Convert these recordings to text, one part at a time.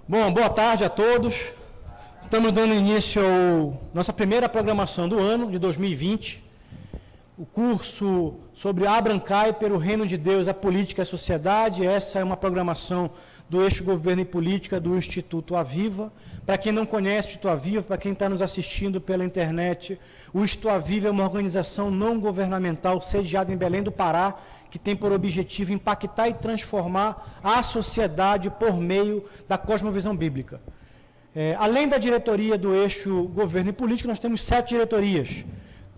Bom, boa tarde a todos. Estamos dando início à nossa primeira programação do ano, de 2020. O curso sobre Abraham Kuyper, o Reino de Deus, a Política e a Sociedade. Essa é uma programação do eixo Governo e Política do Instituto Aviva. Para quem não conhece o Instituto Aviva, para quem está nos assistindo pela internet, o Instituto Aviva é uma organização não governamental sediada em Belém do Pará, que tem por objetivo impactar e transformar a sociedade por meio da cosmovisão bíblica. Além da diretoria do eixo Governo e Política, nós temos 7 diretorias.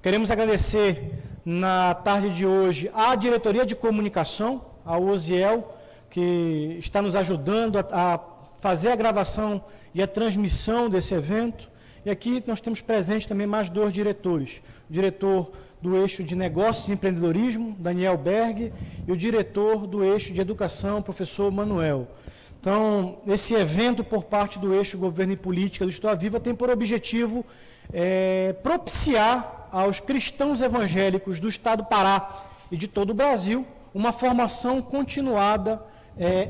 Queremos agradecer na tarde de hoje a diretoria de comunicação, a Oziel, que está nos ajudando a fazer a gravação e a transmissão desse evento. E aqui nós temos presente também mais 2 diretores. O diretor do eixo de Negócios e Empreendedorismo, Daniel Berg, e o diretor do eixo de Educação, professor Manuel. Então, esse evento por parte do eixo Governo e Política do Instituto Aviva tem por objetivo propiciar aos cristãos evangélicos do Estado do Pará e de todo o Brasil uma formação continuada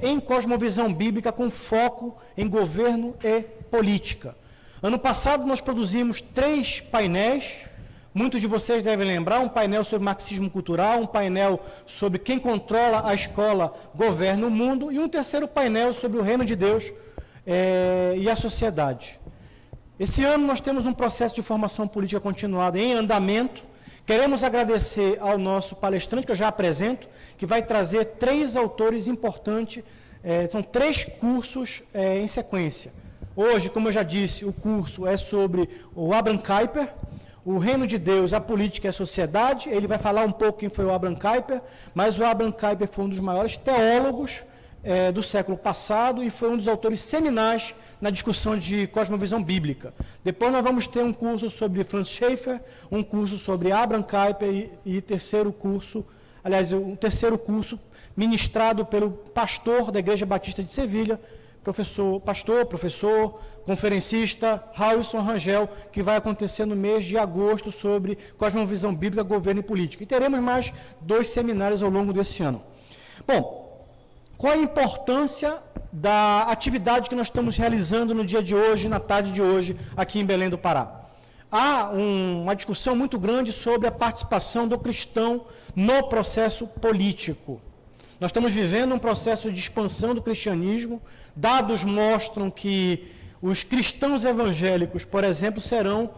em cosmovisão bíblica com foco em governo e política. Ano passado nós produzimos 3 painéis, muitos de vocês devem lembrar, um painel sobre marxismo cultural, um painel sobre quem controla a escola governa o mundo e um terceiro painel sobre o reino de Deus e a sociedade. Esse ano nós temos um processo de formação política continuada em andamento. Queremos agradecer ao nosso palestrante, que eu já apresento, que vai trazer 3 autores importantes, são 3 cursos em sequência. Hoje, como eu já disse, o curso é sobre o Abraham Kuyper, o Reino de Deus, a Política e a Sociedade. Ele vai falar um pouco quem foi o Abraham Kuyper, mas o Abraham Kuyper foi um dos maiores teólogos do século passado e foi um dos autores seminais na discussão de cosmovisão bíblica. Depois nós vamos ter um curso sobre Franz Schaeffer, um curso sobre Abraham Kuyper e terceiro curso ministrado pelo pastor da Igreja Batista de Sevilha, professor, conferencista, Raulson Rangel, que vai acontecer no mês de agosto sobre cosmovisão bíblica, governo e política. E teremos mais 2 seminários ao longo desse ano. Bom, qual a importância da atividade que nós estamos realizando no dia de hoje, na tarde de hoje, aqui em Belém do Pará? Há uma discussão muito grande sobre a participação do cristão no processo político. Nós estamos vivendo um processo de expansão do cristianismo. Dados mostram que os cristãos evangélicos, por exemplo, serão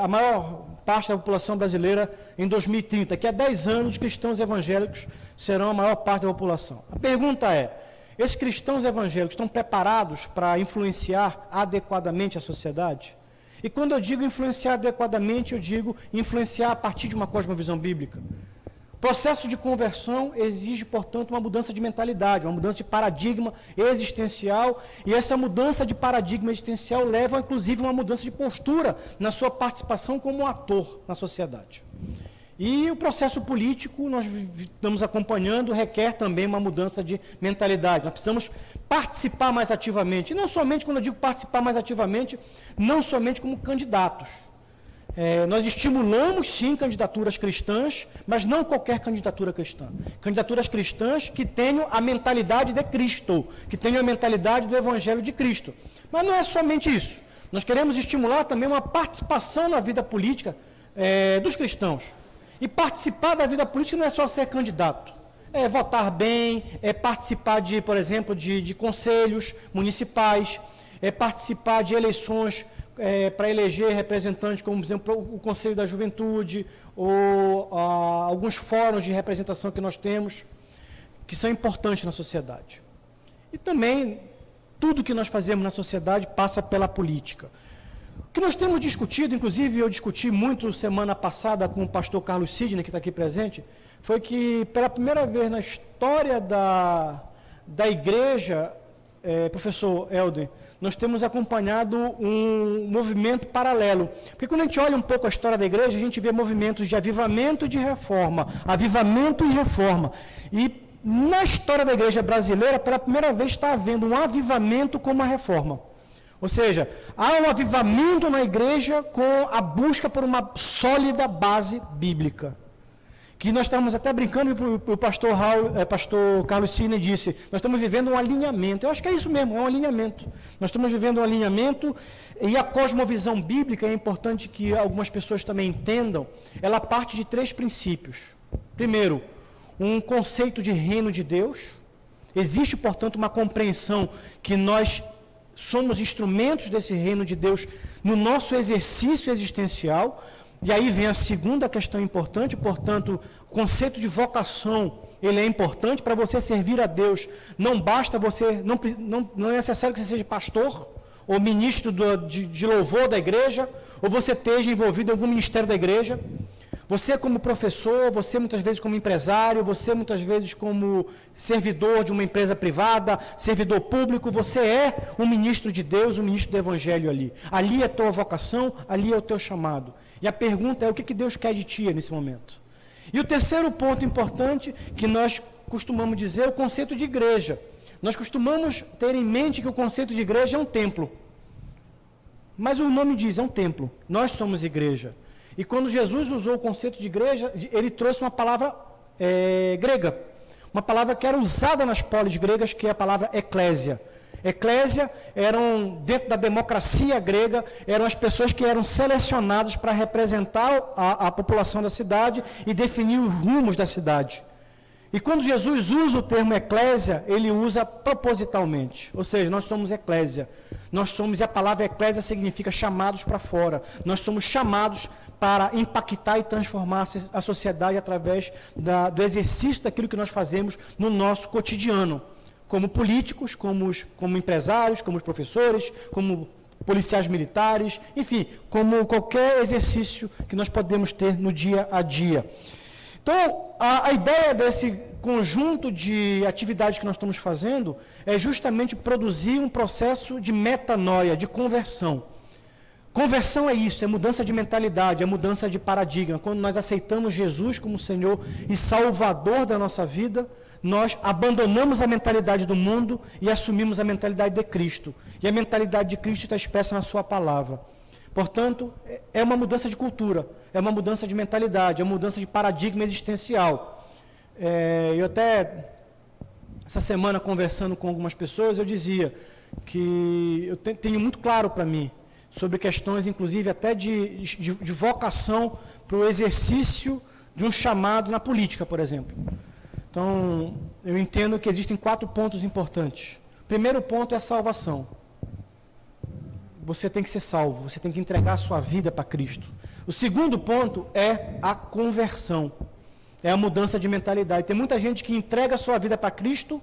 a maior parte da população brasileira em 2030. Que há 10 anos, os cristãos evangélicos serão a maior parte da população. A pergunta é, esses cristãos evangélicos estão preparados para influenciar adequadamente a sociedade? E quando eu digo influenciar adequadamente, eu digo influenciar a partir de uma cosmovisão bíblica. O processo de conversão exige, portanto, uma mudança de mentalidade, uma mudança de paradigma existencial, e essa mudança de paradigma existencial leva, inclusive, a uma mudança de postura na sua participação como ator na sociedade. E o processo político, nós estamos acompanhando, requer também uma mudança de mentalidade. Nós precisamos participar mais ativamente, e não somente, quando eu digo participar mais ativamente, não somente como candidatos. Nós estimulamos, sim, candidaturas cristãs, mas não qualquer candidatura cristã. Candidaturas cristãs que tenham a mentalidade de Cristo, que tenham a mentalidade do Evangelho de Cristo. Mas não é somente isso. Nós queremos estimular também uma participação na vida política dos cristãos. E participar da vida política não é só ser candidato. É votar bem, é participar, por exemplo, de conselhos municipais, é participar de eleições para eleger representantes, como, por exemplo, o Conselho da Juventude, ou alguns fóruns de representação que nós temos, que são importantes na sociedade. E também, tudo que nós fazemos na sociedade passa pela política. O que nós temos discutido, inclusive eu discuti muito semana passada com o pastor Carlos Sidney, que está aqui presente, foi que, pela primeira vez na história da igreja, professor Helder, nós temos acompanhado um movimento paralelo. Porque quando a gente olha um pouco a história da igreja, a gente vê movimentos de avivamento e de reforma. Avivamento e reforma. E na história da igreja brasileira, pela primeira vez está havendo um avivamento com uma reforma. Ou seja, há um avivamento na igreja com a busca por uma sólida base bíblica. que nós estamos até brincando, e o pastor Carlos Cine disse, nós estamos vivendo um alinhamento. Eu acho que é isso mesmo, é um alinhamento. Nós estamos vivendo um alinhamento, e a cosmovisão bíblica, é importante que algumas pessoas também entendam, ela parte de 3 princípios. Primeiro, um conceito de reino de Deus. Existe, portanto, uma compreensão que nós somos instrumentos desse reino de Deus no nosso exercício existencial. E aí vem a segunda questão importante, portanto, o conceito de vocação, ele é importante para você servir a Deus. Não basta você, não é necessário que você seja pastor, ou ministro de louvor da igreja, ou você esteja envolvido em algum ministério da igreja. Você como professor, você muitas vezes como empresário, você muitas vezes como servidor de uma empresa privada, servidor público, você é um ministro de Deus, um ministro do Evangelho ali. Ali é a tua vocação, ali é o teu chamado. E a pergunta é, o que Deus quer de ti nesse momento? E o terceiro ponto importante que nós costumamos dizer é o conceito de igreja. Nós costumamos ter em mente que o conceito de igreja é um templo. Mas o nome diz, é um templo. Nós somos igreja. E quando Jesus usou o conceito de igreja, ele trouxe uma palavra grega. Uma palavra que era usada nas polis gregas, que é a palavra eclésia. Eclésia eram, dentro da democracia grega, eram as pessoas que eram selecionadas para representar a população da cidade e definir os rumos da cidade. E quando Jesus usa o termo eclésia, ele usa propositalmente. Ou seja, nós somos eclésia. Nós somos, e a palavra eclésia significa chamados para fora. Nós somos chamados para impactar e transformar a sociedade através do exercício daquilo que nós fazemos no nosso cotidiano. Como políticos, como empresários, como professores, como policiais militares, enfim, como qualquer exercício que nós podemos ter no dia a dia. Então, a ideia desse conjunto de atividades que nós estamos fazendo é justamente produzir um processo de metanoia, de conversão. Conversão é isso, é mudança de mentalidade, é mudança de paradigma. Quando nós aceitamos Jesus como Senhor e Salvador da nossa vida, nós abandonamos a mentalidade do mundo e assumimos a mentalidade de Cristo. E a mentalidade de Cristo está expressa na sua palavra. Portanto, é uma mudança de cultura, é uma mudança de mentalidade, é uma mudança de paradigma existencial. Eu até, essa semana, conversando com algumas pessoas, eu dizia que eu tenho muito claro para mim, sobre questões, inclusive, até de vocação para o exercício de um chamado na política, por exemplo. Então, eu entendo que existem 4 pontos importantes. O primeiro ponto é a salvação. Você tem que ser salvo, você tem que entregar a sua vida para Cristo. O segundo ponto é a conversão, é a mudança de mentalidade. Tem muita gente que entrega a sua vida para Cristo,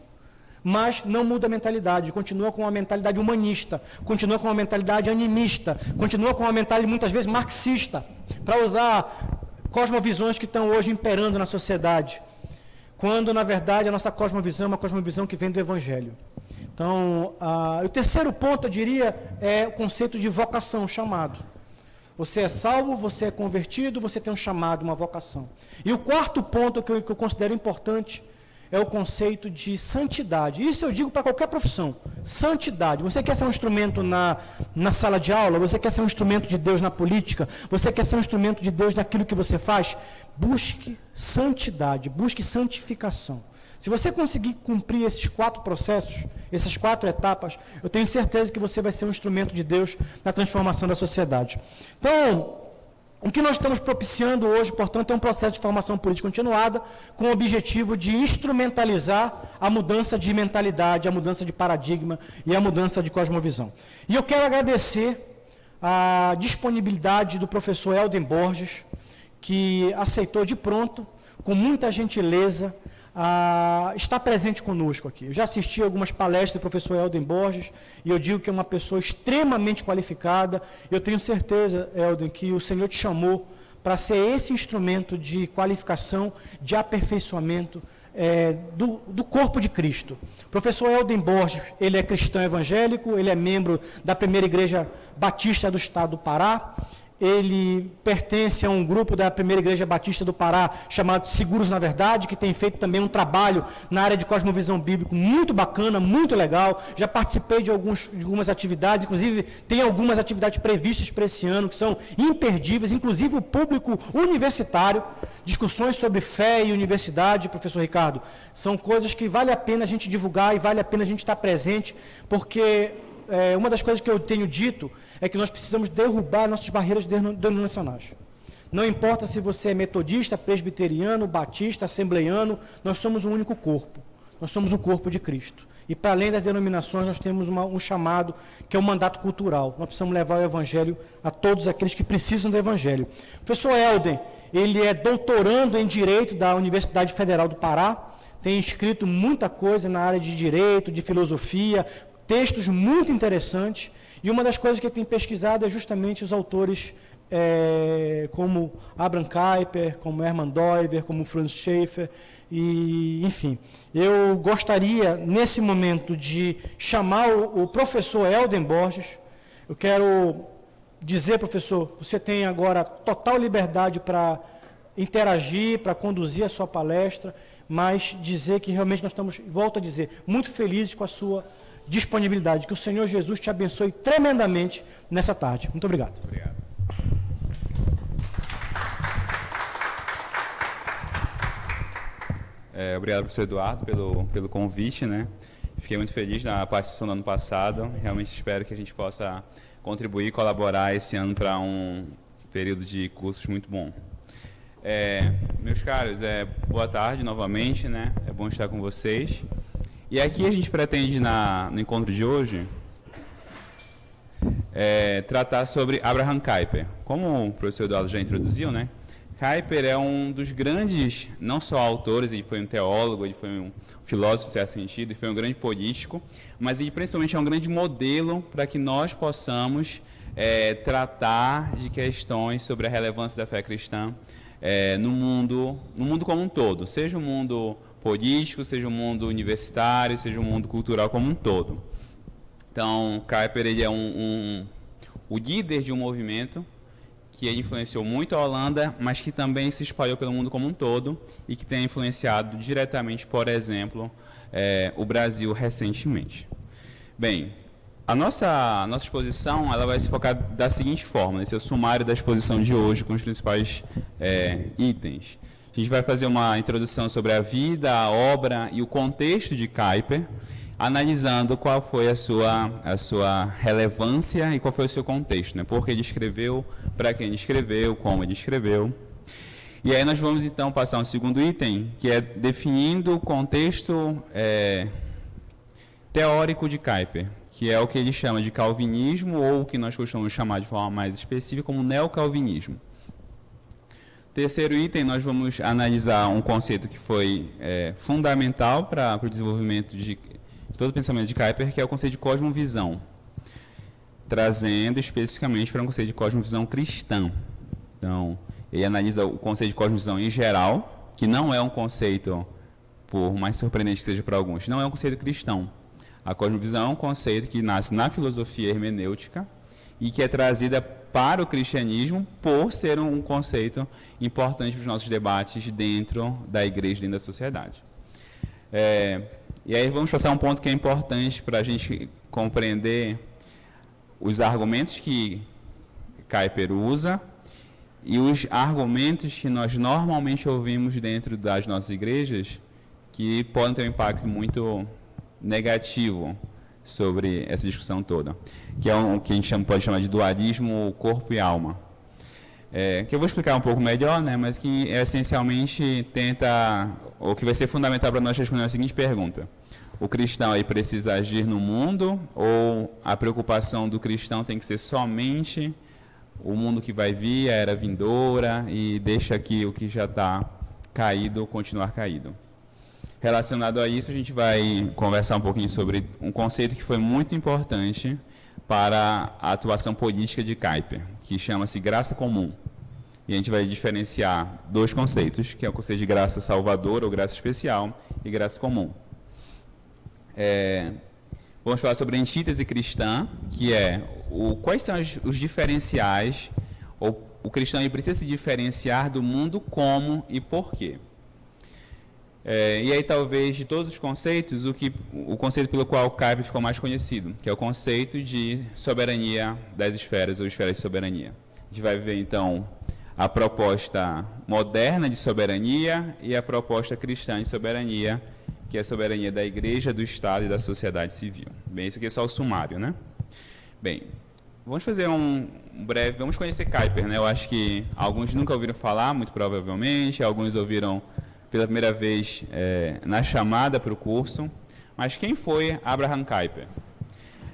mas não muda a mentalidade, continua com uma mentalidade humanista, continua com uma mentalidade animista, continua com uma mentalidade muitas vezes marxista, para usar cosmovisões que estão hoje imperando na sociedade, quando na verdade a nossa cosmovisão é uma cosmovisão que vem do Evangelho. Então, o terceiro ponto, eu diria, é o conceito de vocação, chamado. Você é salvo, você é convertido, você tem um chamado, uma vocação. E o quarto ponto que eu considero importante é o conceito de santidade. Isso eu digo para qualquer profissão. Santidade. Você quer ser um instrumento na sala de aula? Você quer ser um instrumento de Deus na política? Você quer ser um instrumento de Deus naquilo que você faz? Busque santidade, busque santificação. Se você conseguir cumprir esses 4 processos, essas 4 etapas, eu tenho certeza que você vai ser um instrumento de Deus na transformação da sociedade. Então, o que nós estamos propiciando hoje, portanto, é um processo de formação política continuada, com o objetivo de instrumentalizar a mudança de mentalidade, a mudança de paradigma e a mudança de cosmovisão. E eu quero agradecer a disponibilidade do professor Helden Borges, que aceitou de pronto, com muita gentileza, está presente conosco aqui. Eu já assisti algumas palestras do professor Helden Borges e eu digo que é uma pessoa extremamente qualificada. Eu tenho certeza, Helden, que o Senhor te chamou para ser esse instrumento de qualificação, de aperfeiçoamento do corpo de Cristo. O professor Helden Borges, ele é cristão evangélico, ele é membro da primeira igreja batista do estado do Pará. ele pertence a um grupo da Primeira Igreja Batista do Pará, chamado Seguros na Verdade, que tem feito também um trabalho na área de cosmovisão bíblica muito bacana, muito legal. Já participei de algumas atividades, inclusive tem algumas atividades previstas para esse ano, que são imperdíveis, inclusive o público universitário, discussões sobre fé e universidade, professor Ricardo, são coisas que vale a pena a gente divulgar e vale a pena a gente estar presente, porque uma das coisas que eu tenho dito é que nós precisamos derrubar nossas barreiras denominacionais. Não importa se você é metodista, presbiteriano, batista, assembleiano, nós somos um único corpo. Nós somos o corpo de Cristo. E para além das denominações, nós temos um chamado que é um mandato cultural. Nós precisamos levar o Evangelho a todos aqueles que precisam do Evangelho. O professor Helder, ele é doutorando em Direito da Universidade Federal do Pará, tem escrito muita coisa na área de Direito, de Filosofia, textos muito interessantes, e uma das coisas que ele tem pesquisado é justamente os autores como Abraham Kuyper, como Hermann Doiver, como Franz Schaeffer, e, enfim. Eu gostaria, nesse momento, de chamar o professor Helder Borges. Eu quero dizer, professor, você tem agora total liberdade para interagir, para conduzir a sua palestra, mas dizer que realmente nós estamos, volto a dizer, muito felizes com a sua disponibilidade. Que o Senhor Jesus te abençoe tremendamente nessa tarde. Muito obrigado. Obrigado. Obrigado, professor Eduardo, pelo convite, né? Fiquei muito feliz na participação do ano passado. Realmente espero que a gente possa contribuir e colaborar esse ano para um período de cursos muito bom. Meus caros, boa tarde novamente, né? É bom estar com vocês. E aqui a gente pretende, no encontro de hoje, tratar sobre Abraham Kuyper. Como o professor Eduardo já introduziu, né? Kuyper é um dos grandes, não só autores, ele foi um teólogo, ele foi um filósofo, em certo sentido, ele foi um grande político, mas ele principalmente é um grande modelo para que nós possamos tratar de questões sobre a relevância da fé cristã no mundo como um todo, seja o mundo político, seja o mundo universitário, seja o mundo cultural como um todo. Então, Kuyper ele é o líder de um movimento que ele influenciou muito a Holanda, mas que também se espalhou pelo mundo como um todo e que tem influenciado diretamente, por exemplo, o Brasil recentemente. Bem, a nossa exposição ela vai se focar da seguinte forma, esse é o sumário da exposição de hoje com os principais itens. A gente vai fazer uma introdução sobre a vida, a obra e o contexto de Kuyper, analisando qual foi a sua relevância e qual foi o seu contexto, né? Por que ele escreveu, para quem ele escreveu, como ele escreveu. E aí nós vamos então passar um segundo item, que é definindo o contexto teórico de Kuyper, que é o que ele chama de calvinismo, ou o que nós costumamos chamar de forma mais específica como neocalvinismo. Terceiro item, nós vamos analisar um conceito que foi fundamental para o desenvolvimento de todo o pensamento de Kuyper, que é o conceito de cosmovisão, trazendo especificamente para um conceito de cosmovisão cristã. Então, ele analisa o conceito de cosmovisão em geral, que não é um conceito, por mais surpreendente que seja para alguns, não é um conceito cristão. A cosmovisão é um conceito que nasce na filosofia hermenêutica e que é trazida para o cristianismo por ser um conceito importante para os nossos debates dentro da igreja, dentro da sociedade. E aí vamos passar um ponto que é importante para a gente compreender os argumentos que Kuyper usa e os argumentos que nós normalmente ouvimos dentro das nossas igrejas que podem ter um impacto muito negativo sobre essa discussão toda, que é o que a gente pode chamar de dualismo corpo e alma. Que eu vou explicar um pouco melhor, né, mas que essencialmente tenta, ou que vai ser fundamental para nós responder a seguinte pergunta: o cristão aí precisa agir no mundo, ou a preocupação do cristão tem que ser somente o mundo que vai vir, a era vindoura, e deixa aqui o que já está caído continuar caído? Relacionado a isso, a gente vai conversar um pouquinho sobre um conceito que foi muito importante para a atuação política de Kuyper, que chama-se graça comum. E a gente vai diferenciar dois conceitos, que é o conceito de graça salvadora ou graça especial e graça comum. Vamos falar sobre a antítese cristã, que é quais são os diferenciais o cristão ele precisa se diferenciar do mundo como e por quê. E aí talvez de todos os conceitos, o conceito pelo qual Kuyper ficou mais conhecido, que é o conceito de soberania das esferas ou esferas de soberania. A gente vai ver então a proposta moderna de soberania e a proposta cristã de soberania, que é a soberania da igreja, do Estado e da sociedade civil. Bem, isso aqui é só o sumário, né? Bem, vamos fazer um breve, vamos conhecer Kuyper, né? Eu acho que alguns nunca ouviram falar, muito provavelmente, alguns ouviram pela primeira vez na chamada para o curso. Mas quem foi Abraham Kuyper?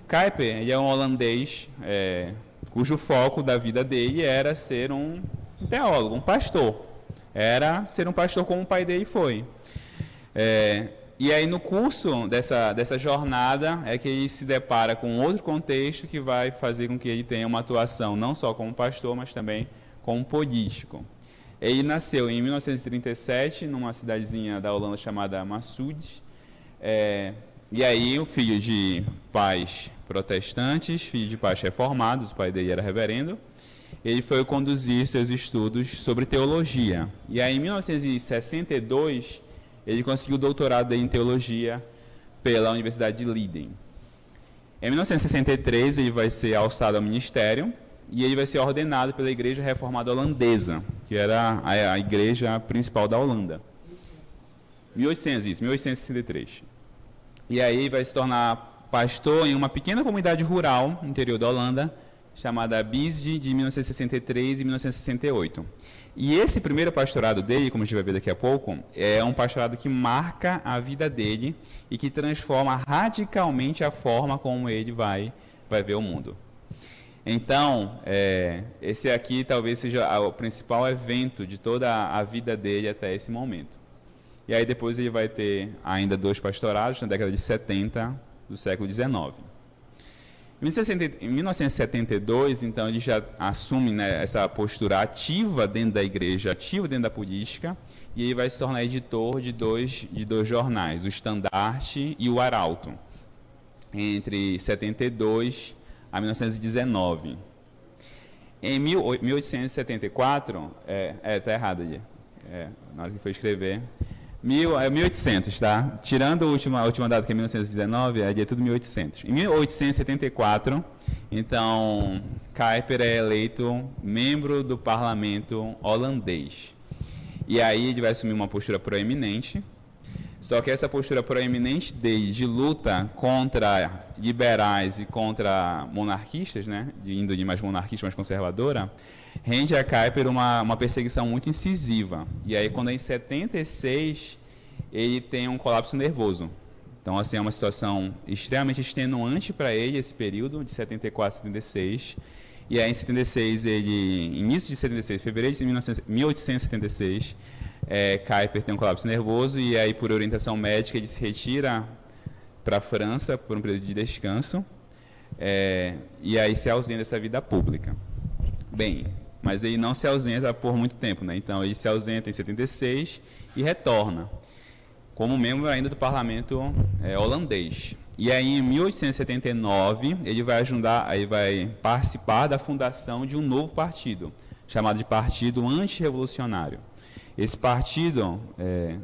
Kuyper ele é um holandês cujo foco da vida dele era ser um teólogo, um pastor. Era ser um pastor como o pai dele foi. E aí no curso dessa jornada é que ele se depara com outro contexto que vai fazer com que ele tenha uma atuação não só como pastor, mas também como político. Ele nasceu em 1937, numa cidadezinha da Holanda chamada Massoud. E aí, o filho de pais protestantes, filho de pais reformados, o pai dele era reverendo, ele foi conduzir seus estudos sobre teologia. E aí, em 1962, ele conseguiu o doutorado dele em teologia pela Universidade de Leiden. Em 1963, ele vai ser alçado ao ministério, e ele vai ser ordenado pela Igreja Reformada Holandesa, que era a igreja principal da Holanda. 1863. E aí vai se tornar pastor em uma pequena comunidade rural no interior da Holanda, chamada Bisde, de 1963 e 1968. E esse primeiro pastorado dele, como a gente vai ver daqui a pouco, é um pastorado que marca a vida dele e que transforma radicalmente a forma como ele vai ver o mundo. Então, esse aqui talvez seja o principal evento de toda a vida dele até esse momento. E aí depois ele vai ter ainda 2 pastorados na década de 70 do século XIX. Em 1972, então, ele já assume, né, essa postura ativa dentro da igreja, ativa dentro da política, e ele vai se tornar editor de dois jornais, o Standard e o Arauto, entre 72 a 1919. Em 1874, está errado ali, na hora que foi escrever, 1800, tá? Tirando a última data, que é 1919, ali é tudo 1800. Em 1874, então, Kuyper é eleito membro do parlamento holandês. E aí ele vai assumir uma postura proeminente, só que essa postura proeminente dele de luta contra liberais e contra monarquistas, né, de índole mais monarquista, mais conservadora, rende a Kuyper uma perseguição muito incisiva. E aí, quando é em 76, ele tem um colapso nervoso. Então, assim, é uma situação extremamente extenuante para ele, esse período de 74 a 76. E aí, em 76, início de 76, fevereiro de 1876, Kuyper tem um colapso nervoso e aí, por orientação médica, ele se retira para a França por um período de descanso e aí se ausenta dessa vida pública. Bem, mas ele não se ausenta por muito tempo, né? Então, ele se ausenta em 76 e retorna como membro ainda do parlamento holandês. E aí, em 1879, ele vai participar da fundação de um novo partido, chamado de Partido Antirrevolucionário. Esse partido, a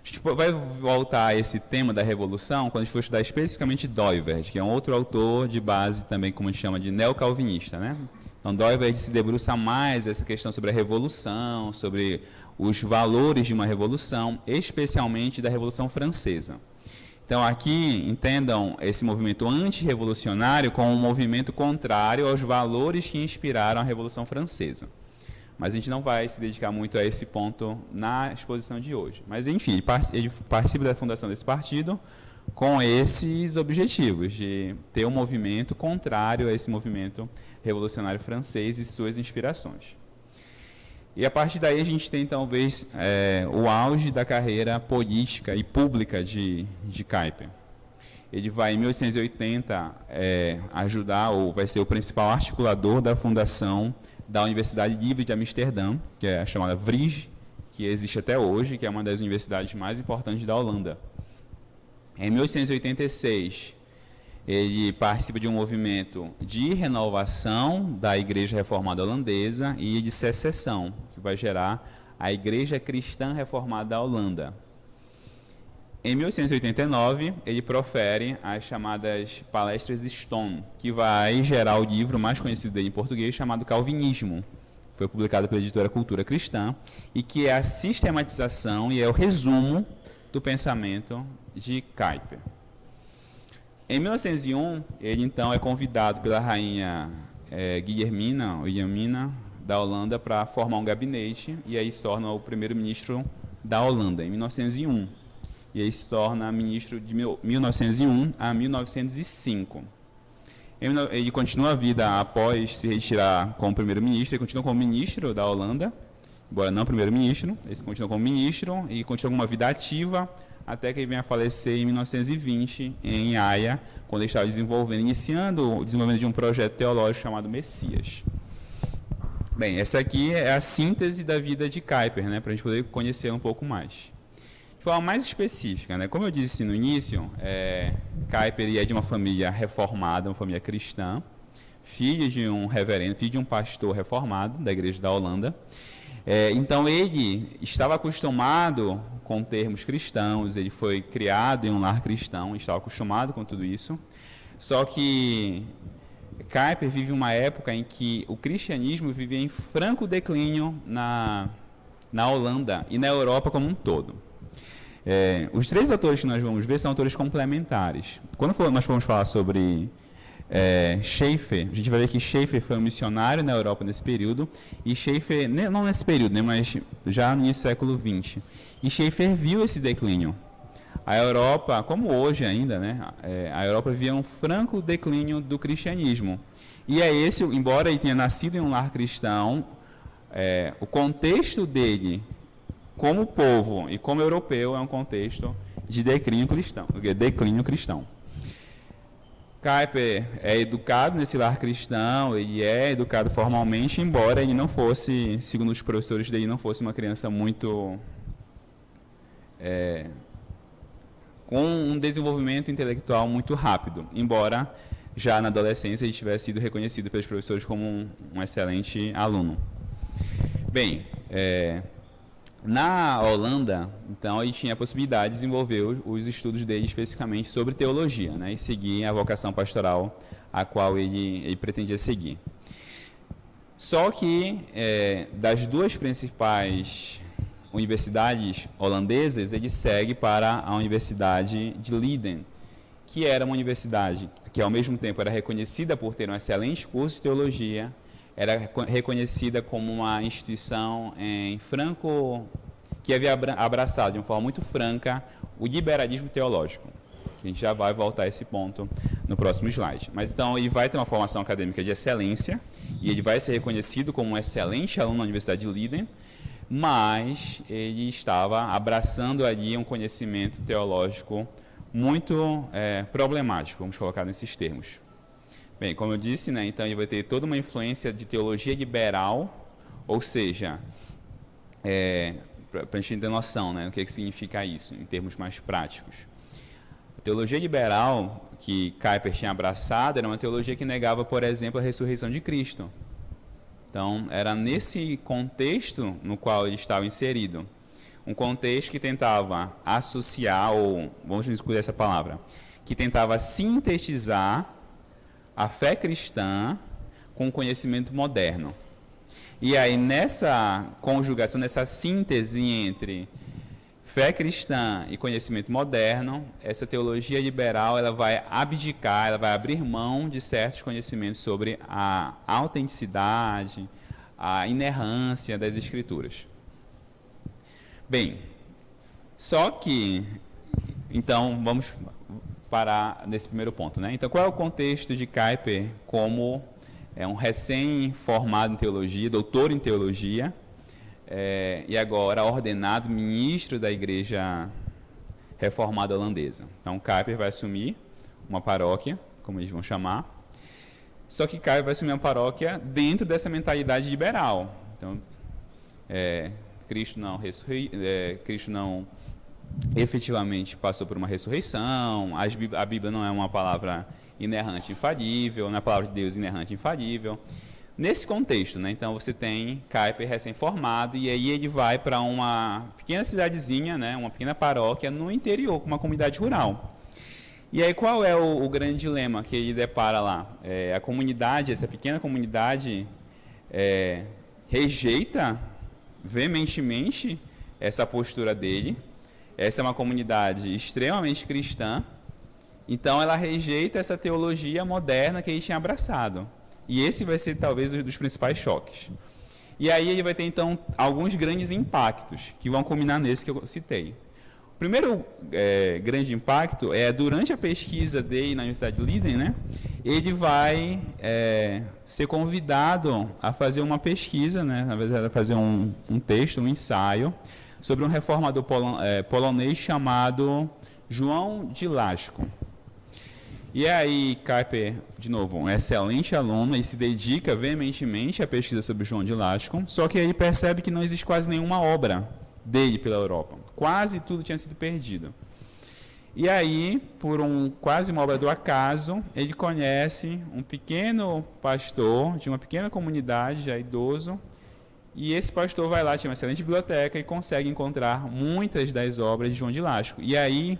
gente vai voltar a esse tema da revolução quando a gente for estudar especificamente Doivert, que é um outro autor de base também, como a gente chama, de neocalvinista, né? Então, Doivert se debruça mais essa questão sobre a revolução, sobre os valores de uma revolução, especialmente da Revolução Francesa. Então, aqui, entendam esse movimento antirrevolucionário como um movimento contrário aos valores que inspiraram a Revolução Francesa. Mas a gente não vai se dedicar muito a esse ponto na exposição de hoje. Mas, enfim, ele participa da fundação desse partido com esses objetivos, de ter um movimento contrário a esse movimento revolucionário francês e suas inspirações. E a partir daí a gente tem talvez o auge da carreira política e pública de Kuyper. Ele vai, em 1880, ajudar, ou vai ser o principal articulador da fundação da Universidade Livre de Amsterdã, que é a chamada VRIG, que existe até hoje, que é uma das universidades mais importantes da Holanda. Em 1886, Ele participa de um movimento de renovação da Igreja Reformada Holandesa e de secessão, que vai gerar a Igreja Cristã Reformada da Holanda. Em 1889, ele profere as chamadas palestras Stone, que vai gerar o livro mais conhecido dele em português, chamado Calvinismo. Foi publicado pela editora Cultura Cristã, e que é a sistematização e é o resumo do pensamento de Kuyper. Em 1901, ele então é convidado pela rainha Wilhelmina da Holanda para formar um gabinete, e aí se torna o primeiro-ministro da Holanda, em 1901. E aí se torna ministro de 1901 a 1905. Ele continua a vida após se retirar como primeiro-ministro, ele continua como ministro da Holanda, embora não primeiro-ministro, ele continua como ministro e continua com uma vida ativa, até que ele venha a falecer em 1920, em Haia, quando ele estava iniciando o desenvolvimento de um projeto teológico chamado Messias. Bem, essa aqui é a síntese da vida de Kuyper, né, para a gente poder conhecer um pouco mais. De forma mais específica, né, como eu disse no início, Kuyper é de uma família reformada, uma família cristã, filho de um reverendo, filho de um pastor reformado da Igreja da Holanda. Então ele estava acostumado com termos cristãos, ele foi criado em um lar cristão, estava acostumado com tudo isso. Só que Kuyper vive uma época em que o cristianismo vivia em franco declínio na Holanda e na Europa como um todo. Os três autores que nós vamos ver são autores complementares. Quando nós formos falar sobre Schaeffer, a gente vai ver que Schaeffer foi um missionário na Europa nesse período, e Schaeffer, não nesse período, né, mas já no início do século XX, e Schaeffer viu esse declínio. A Europa, como hoje ainda, né, a Europa via um franco declínio do cristianismo. E embora ele tenha nascido em um lar cristão, o contexto dele, como povo e como europeu, é um contexto de declínio cristão. Kuyper é educado nesse lar cristão, ele é educado formalmente, embora ele não fosse, segundo os professores dele, não fosse uma criança muito com um desenvolvimento intelectual muito rápido, embora já na adolescência ele tivesse sido reconhecido pelos professores como um excelente aluno. Bem, na Holanda, então, ele tinha a possibilidade de desenvolver os estudos dele especificamente sobre teologia, né, e seguir a vocação pastoral a qual ele pretendia seguir. Só que, das duas principais universidades holandesas, ele segue para a Universidade de Leiden, que era uma universidade que, ao mesmo tempo, era reconhecida por ter um excelente curso de teologia, era reconhecida como uma instituição que havia abraçado de uma forma muito franca o liberalismo teológico. A gente já vai voltar a esse ponto no próximo slide. Mas então ele vai ter uma formação acadêmica de excelência e ele vai ser reconhecido como um excelente aluno na Universidade de Leiden, mas ele estava abraçando ali um conhecimento teológico muito problemático, vamos colocar nesses termos. Bem, como eu disse, né, então ele vai ter toda uma influência de teologia liberal, ou seja, para a gente ter noção, né, do que significa isso, em termos mais práticos. A teologia liberal que Kuyper tinha abraçado era uma teologia que negava, por exemplo, a ressurreição de Cristo. Então, era nesse contexto no qual ele estava inserido, um contexto que tentava associar, ou vamos escolher essa palavra, que tentava sintetizar a fé cristã com o conhecimento moderno. E aí, nessa conjugação, nessa síntese entre fé cristã e conhecimento moderno, essa teologia liberal ela vai abdicar, ela vai abrir mão de certos conhecimentos sobre a autenticidade, a inerrância das Escrituras. Bem, só que, então, vamos parar nesse primeiro ponto, né? Então, qual é o contexto de Kuyper como um recém-formado em teologia, doutor em teologia, e agora ordenado ministro da Igreja Reformada Holandesa? Então, Kuyper vai assumir uma paróquia, como eles vão chamar, só que Kuyper vai assumir uma paróquia dentro dessa mentalidade liberal. Então, Cristo não efetivamente passou por uma ressurreição, a Bíblia não é uma palavra inerrante infalível, na palavra de Deus inerrante infalível. Nesse contexto, né? Então você tem Kuyper recém-formado e aí ele vai para uma pequena cidadezinha, né? Uma pequena paróquia no interior, com uma comunidade rural. E aí qual é o grande dilema que ele depara lá? A comunidade, essa pequena comunidade, rejeita veementemente essa postura dele. Essa é uma comunidade extremamente cristã, então ela rejeita essa teologia moderna que ele tinha abraçado. E esse vai ser talvez um dos principais choques. E aí ele vai ter então alguns grandes impactos que vão culminar nesse que eu citei. O primeiro grande impacto é durante a pesquisa dele na Universidade de Leiden, né? Ele vai ser convidado a fazer uma pesquisa, né? Na verdade, a fazer um texto, um ensaio sobre um reformador polonês chamado João de Łasko. E aí, Kuyper, de novo, um excelente aluno, e se dedica veementemente à pesquisa sobre João de Łasko, só que ele percebe que não existe quase nenhuma obra dele pela Europa. Quase tudo tinha sido perdido. E aí, por quase uma obra do acaso, ele conhece um pequeno pastor de uma pequena comunidade, já idoso, e esse pastor vai lá, tinha uma excelente biblioteca e consegue encontrar muitas das obras de João de Łasko. E aí,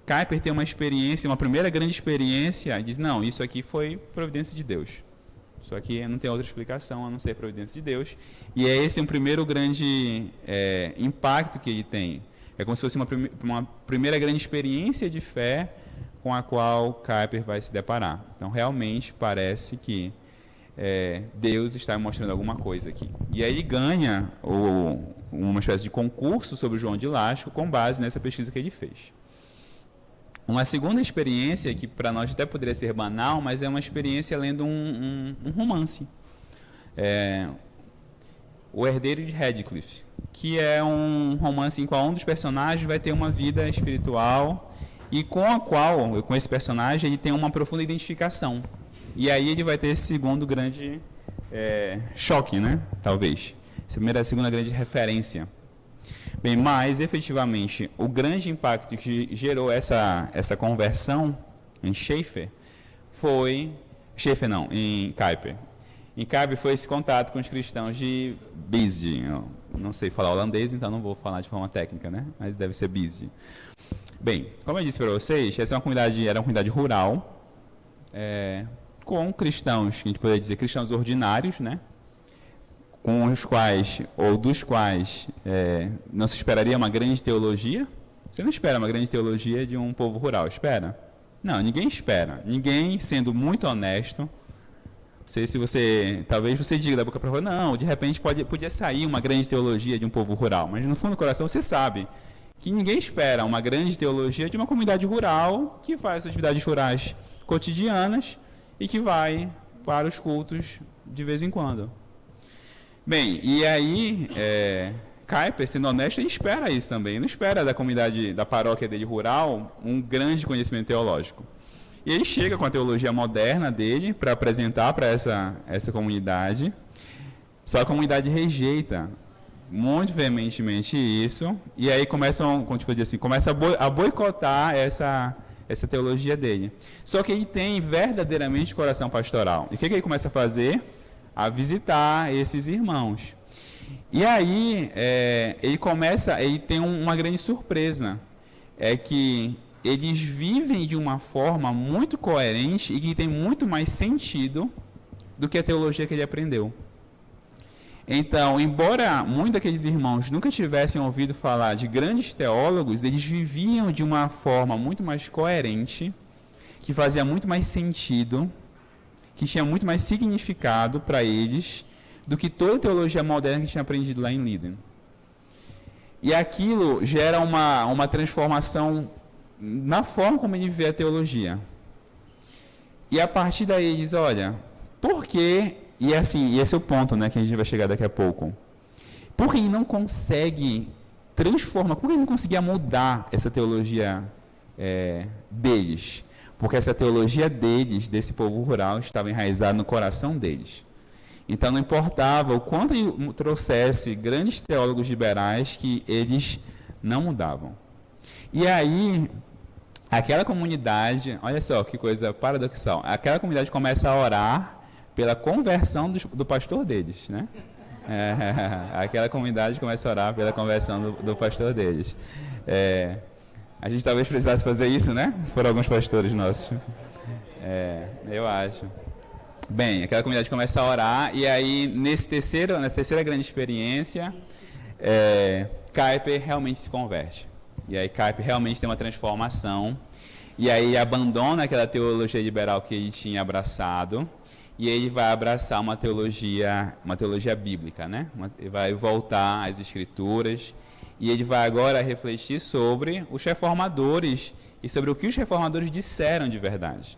Kuyper tem uma experiência, uma primeira grande experiência, e diz, não, isso aqui foi providência de Deus. Isso aqui não tem outra explicação a não ser providência de Deus. E é esse um primeiro grande impacto que ele tem. É como se fosse uma primeira grande experiência de fé com a qual Kuyper vai se deparar. Então, realmente, parece que Deus está mostrando alguma coisa aqui. E aí ele ganha uma espécie de concurso sobre João de Łasko com base nessa pesquisa que ele fez. Uma segunda experiência, que para nós até poderia ser banal, mas é uma experiência lendo um romance. O Herdeiro de Radcliffe, que é um romance em qual um dos personagens vai ter uma vida espiritual e com esse personagem, ele tem uma profunda identificação. E aí ele vai ter esse segundo grande choque, né? Talvez. Essa segunda grande referência. Bem, mas, efetivamente, o grande impacto que gerou essa conversão em Schaeffer foi... Schaeffer não, em Kuyper. Em Kuyper foi esse contato com os cristãos de Bisde. Eu não sei falar holandês, então não vou falar de forma técnica, né? Mas deve ser Bisde. Bem, como eu disse para vocês, essa era uma comunidade rural, com cristãos, que a gente poderia dizer cristãos ordinários, né? Com os quais, ou dos quais, não se esperaria uma grande teologia. Você não espera uma grande teologia de um povo rural, espera? Não, ninguém espera. Ninguém, sendo muito honesto, não sei se talvez você diga da boca para fora, não, de repente podia sair uma grande teologia de um povo rural, mas no fundo do coração você sabe que ninguém espera uma grande teologia de uma comunidade rural que faz suas atividades rurais cotidianas e que vai para os cultos de vez em quando. Bem, e aí, Kuyper, sendo honesto, ele espera isso também. Ele não espera da comunidade, da paróquia dele rural, um grande conhecimento teológico. E ele chega com a teologia moderna dele para apresentar para essa comunidade. Só a comunidade rejeita muito veementemente isso. E aí começam a boicotar essa teologia dele. Só que ele tem verdadeiramente coração pastoral. E o que ele começa a fazer? A visitar esses irmãos. E aí, ele tem uma grande surpresa, é que eles vivem de uma forma muito coerente e que tem muito mais sentido do que a teologia que ele aprendeu. Então, embora muitos daqueles irmãos nunca tivessem ouvido falar de grandes teólogos, eles viviam de uma forma muito mais coerente, que fazia muito mais sentido, que tinha muito mais significado para eles do que toda a teologia moderna que tinha aprendido lá em Leiden. E aquilo gera uma transformação na forma como ele vê a teologia. E a partir daí ele diz, olha, por que... E esse é o ponto, né, que a gente vai chegar daqui a pouco. Por que ele não consegue transformar, por que ele não conseguia mudar essa teologia deles? Porque essa teologia deles, desse povo rural, estava enraizada no coração deles. Então não importava o quanto ele trouxesse grandes teólogos liberais, que eles não mudavam. E aí, aquela comunidade, olha só que coisa paradoxal, aquela comunidade começa a orar pela conversão do pastor deles, né? Aquela comunidade começa a orar pela conversão do pastor deles. A gente talvez precisasse fazer isso, né? Por alguns pastores nossos. Eu acho. Bem, aquela comunidade começa a orar, e aí nessa terceira grande experiência, Kuyper realmente se converte. E aí Kuyper realmente tem uma transformação, e aí abandona aquela teologia liberal que ele tinha abraçado, e ele vai abraçar uma teologia bíblica, né? Ele vai voltar às Escrituras, e ele vai agora refletir sobre os reformadores e sobre o que os reformadores disseram de verdade.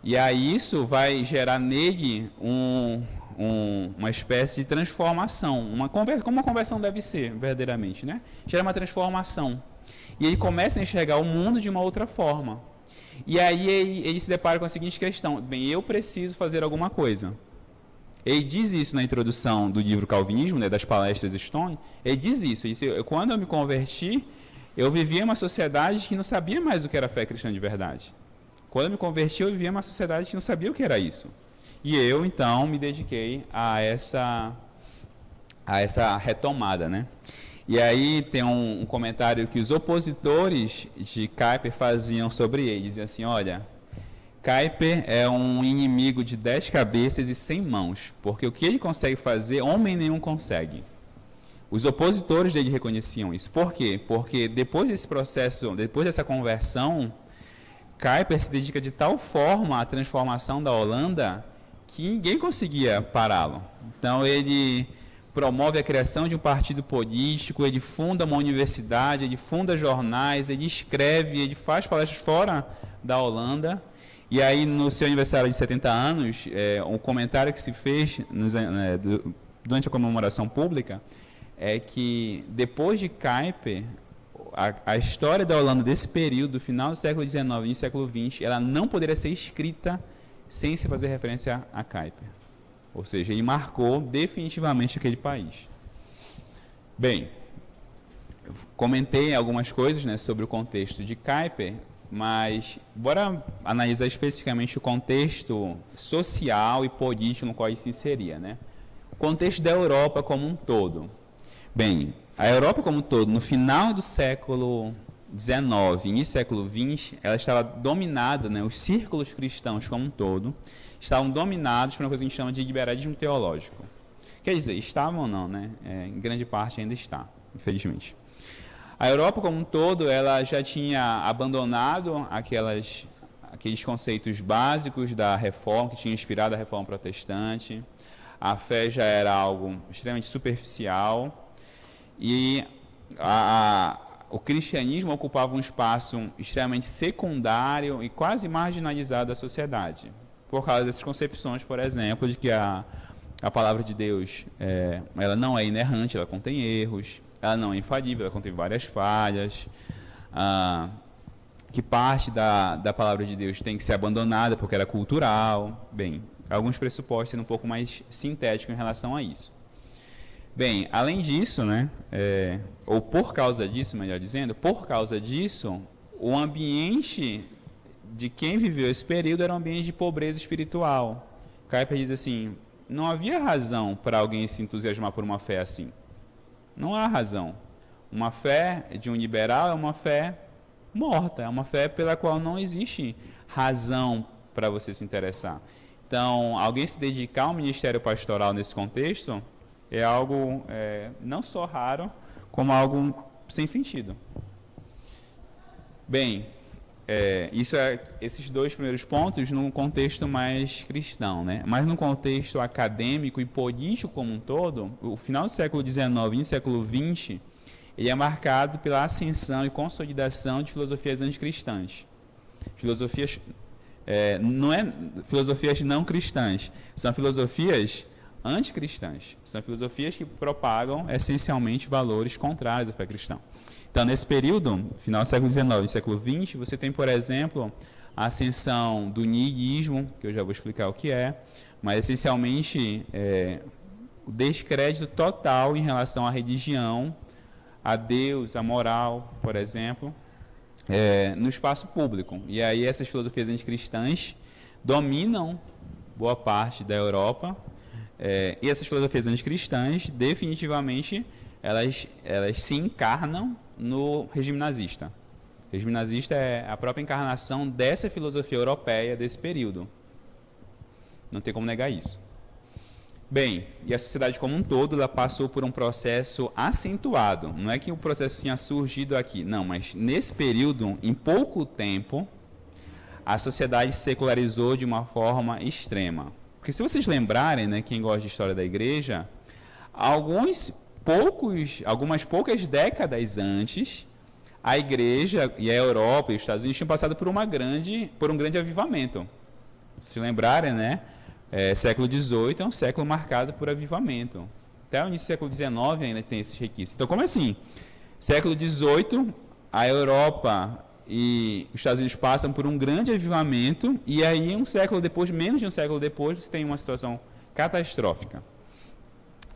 E aí isso vai gerar nele uma espécie de transformação, como uma conversão deve ser, verdadeiramente, né? Gera uma transformação. E ele começa a enxergar o mundo de uma outra forma. E aí ele se depara com a seguinte questão: bem, eu preciso fazer alguma coisa. Ele diz isso na introdução do livro Calvinismo, né, das palestras Stone. Ele diz isso. Ele diz, quando eu me converti, eu vivia em uma sociedade que não sabia mais o que era fé cristã de verdade. Quando eu me converti, eu vivia em uma sociedade que não sabia o que era isso. E eu, então, me dediquei a essa retomada, né? E aí tem um comentário que os opositores de Kuyper faziam sobre ele. Diziam assim, olha, Kuyper é um inimigo de 10 cabeças e 100 mãos, porque o que ele consegue fazer, homem nenhum consegue. Os opositores dele reconheciam isso. Por quê? Porque depois desse processo, depois dessa conversão, Kuyper se dedica de tal forma à transformação da Holanda que ninguém conseguia pará-lo. Então ele promove a criação de um partido político, ele funda uma universidade, ele funda jornais, ele escreve, ele faz palestras fora da Holanda. E aí, no seu aniversário de 70 anos, um comentário que se fez durante a comemoração pública é que, depois de Kuyper, a história da Holanda desse período, do final do século XIX e início do século XX, ela não poderia ser escrita sem se fazer referência a Kuyper. Ou seja, ele marcou definitivamente aquele país. Bem, eu comentei algumas coisas, né, sobre o contexto de Kuyper, mas bora analisar especificamente o contexto social e político no qual ele se inseria, né? O contexto da Europa como um todo. Bem, a Europa como um todo, no final do século XIX, início do século XX, ela estava dominada, né, os círculos cristãos como um todo, estavam dominados por uma coisa que a gente chama de liberalismo teológico. Quer dizer, estavam ou não, né? Em grande parte ainda está, infelizmente. A Europa como um todo, ela já tinha abandonado aqueles conceitos básicos da reforma, que tinha inspirado a reforma protestante. A fé já era algo extremamente superficial. E o cristianismo ocupava um espaço extremamente secundário e quase marginalizado da sociedade, por causa dessas concepções, por exemplo, de que a palavra de Deus ela não é inerrante, ela contém erros, ela não é infalível, ela contém várias falhas, que parte da palavra de Deus tem que ser abandonada porque era cultural. Bem, alguns pressupostos sendo um pouco mais sintéticos em relação a isso. Bem, além disso, né, ou por causa disso, melhor dizendo, por causa disso, o ambiente de quem viveu esse período era um ambiente de pobreza espiritual. Kuyper diz assim, não havia razão para alguém se entusiasmar por uma fé assim. Não há razão. Uma fé de um liberal é uma fé morta, é uma fé pela qual não existe razão para você se interessar. Então, alguém se dedicar ao ministério pastoral nesse contexto é algo não só raro, como algo sem sentido. Bem, esses dois primeiros pontos num contexto mais cristão, né? Mas num contexto acadêmico e político como um todo, o final do século XIX e início do século XX, ele é marcado pela ascensão e consolidação de filosofias anticristãs. Filosofias filosofias não cristãs, são filosofias anticristãs. São filosofias que propagam essencialmente valores contrários à fé cristã. Então, nesse período, final do século XIX e século XX, você tem, por exemplo, a ascensão do niilismo, que eu já vou explicar o que é, mas essencialmente o descrédito total em relação à religião, a Deus, a moral, por exemplo. no espaço público. E aí essas filosofias anticristãs dominam boa parte da Europa, e essas filosofias anticristãs, definitivamente, elas se encarnam no regime nazista. O regime nazista é a própria encarnação dessa filosofia europeia desse período. Não tem como negar isso. Bem, e a sociedade como um todo, ela passou por um processo acentuado. Não é que o processo tinha surgido aqui, não, mas nesse período, em pouco tempo, a sociedade se secularizou de uma forma extrema. Porque se vocês lembrarem, né, quem gosta de história da igreja, algumas poucas décadas antes, a igreja e a Europa e os Estados Unidos tinham passado por um grande avivamento. Se lembrarem, né? Século XVIII é um século marcado por avivamento. Até o início do século XIX ainda tem esses requisitos. Então, como assim? Século XVIII, a Europa e os Estados Unidos passam por um grande avivamento, e aí um século depois, menos de um século depois, você tem uma situação catastrófica.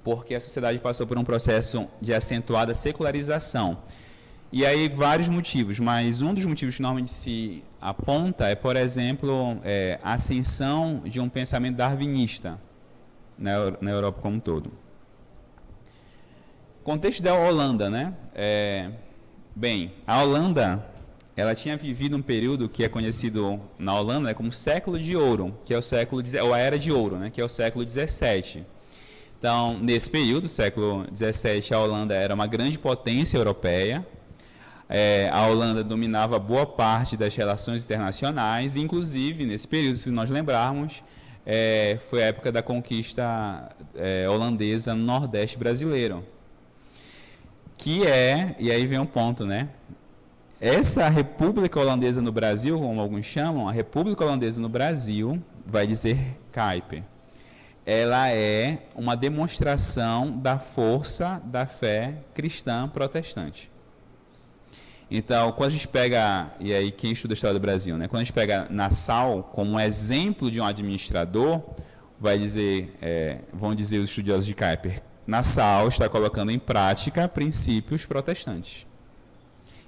Porque a sociedade passou por um processo de acentuada secularização. E aí vários motivos, mas um dos motivos que normalmente se aponta é, por exemplo, a ascensão de um pensamento darwinista na Europa como um todo. Contexto da Holanda, né? Bem, a Holanda, ela tinha vivido um período que é conhecido na Holanda, né, como século de ouro, que é o século, ou a era de ouro, né, que é o século XVII. Então, nesse período, século XVII, a Holanda era uma grande potência europeia. A Holanda dominava boa parte das relações internacionais, inclusive, nesse período, se nós lembrarmos, foi a época da conquista holandesa no Nordeste brasileiro. E aí vem um ponto, né? Essa República Holandesa no Brasil, como alguns chamam, a República Holandesa no Brasil, vai dizer Kuyper, ela é uma demonstração da força da fé cristã protestante. Então, quando a gente pega, e aí quem estuda a história do Brasil, né? Quando a gente pega Nassau como um exemplo de um administrador, vão dizer os estudiosos de Kuyper, Nassau está colocando em prática princípios protestantes.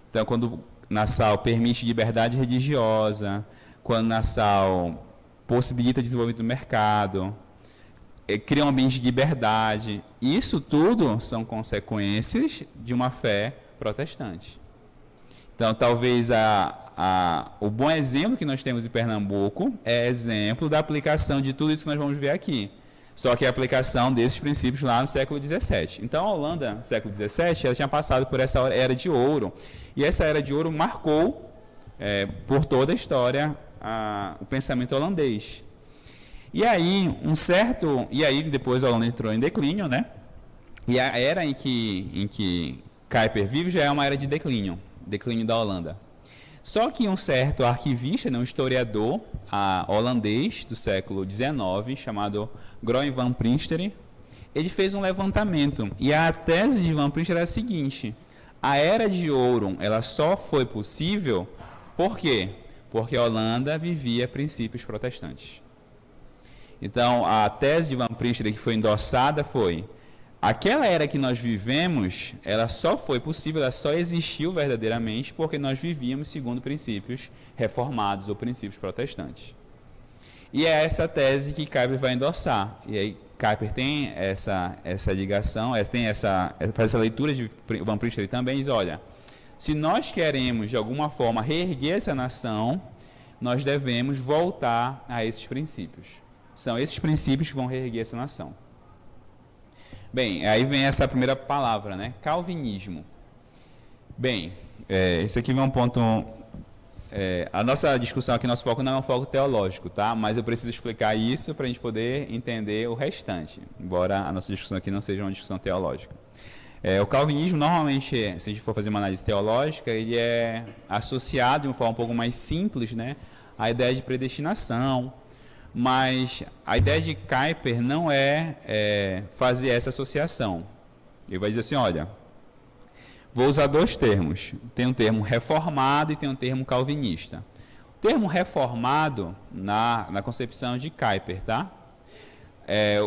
Então, quando Nassau permite liberdade religiosa, quando Nassau possibilita o desenvolvimento do mercado, cria um ambiente de liberdade, isso tudo são consequências de uma fé protestante. Então, talvez o bom exemplo que nós temos em Pernambuco é exemplo da aplicação de tudo isso que nós vamos ver aqui. Só que a aplicação desses princípios lá no século XVII. Então, a Holanda, no século XVII, ela tinha passado por essa era de ouro. E essa era de ouro marcou, por toda a história, o pensamento holandês. E aí, depois a Holanda entrou em declínio, né? E a era em que Kuyper vive já é uma era de declínio da Holanda. Só que um certo arquivista, um historiador holandês do século XIX, chamado Groen van Prinsterer, ele fez um levantamento. E a tese de Van Prinsterer é a seguinte: a era de ouro ela só foi possível por quê? Porque a Holanda vivia princípios protestantes. Então, a tese de Van Prinsterer que foi endossada foi: aquela era que nós vivemos, ela só foi possível, ela só existiu verdadeiramente porque nós vivíamos segundo princípios reformados ou princípios protestantes. E é essa tese que Kuyper vai endossar. E aí Kuyper tem essa ligação, faz essa leitura de Van Prinsterer também, diz, olha, se nós queremos de alguma forma reerguer essa nação, nós devemos voltar a esses princípios. São esses princípios que vão reerguer essa nação. Bem, aí vem essa primeira palavra, né? Calvinismo. Bem, esse aqui vem um ponto... a nossa discussão aqui, nosso foco não é um foco teológico, tá? Mas eu preciso explicar isso para a gente poder entender o restante, embora a nossa discussão aqui não seja uma discussão teológica. O calvinismo, normalmente, se a gente for fazer uma análise teológica, ele é associado de uma forma um pouco mais simples, né, à ideia de predestinação. Mas a ideia de Kuyper não é fazer essa associação. Ele vai dizer assim, olha, vou usar dois termos. Tem um termo reformado e tem um termo calvinista. O termo reformado, na concepção de Kuyper, tá?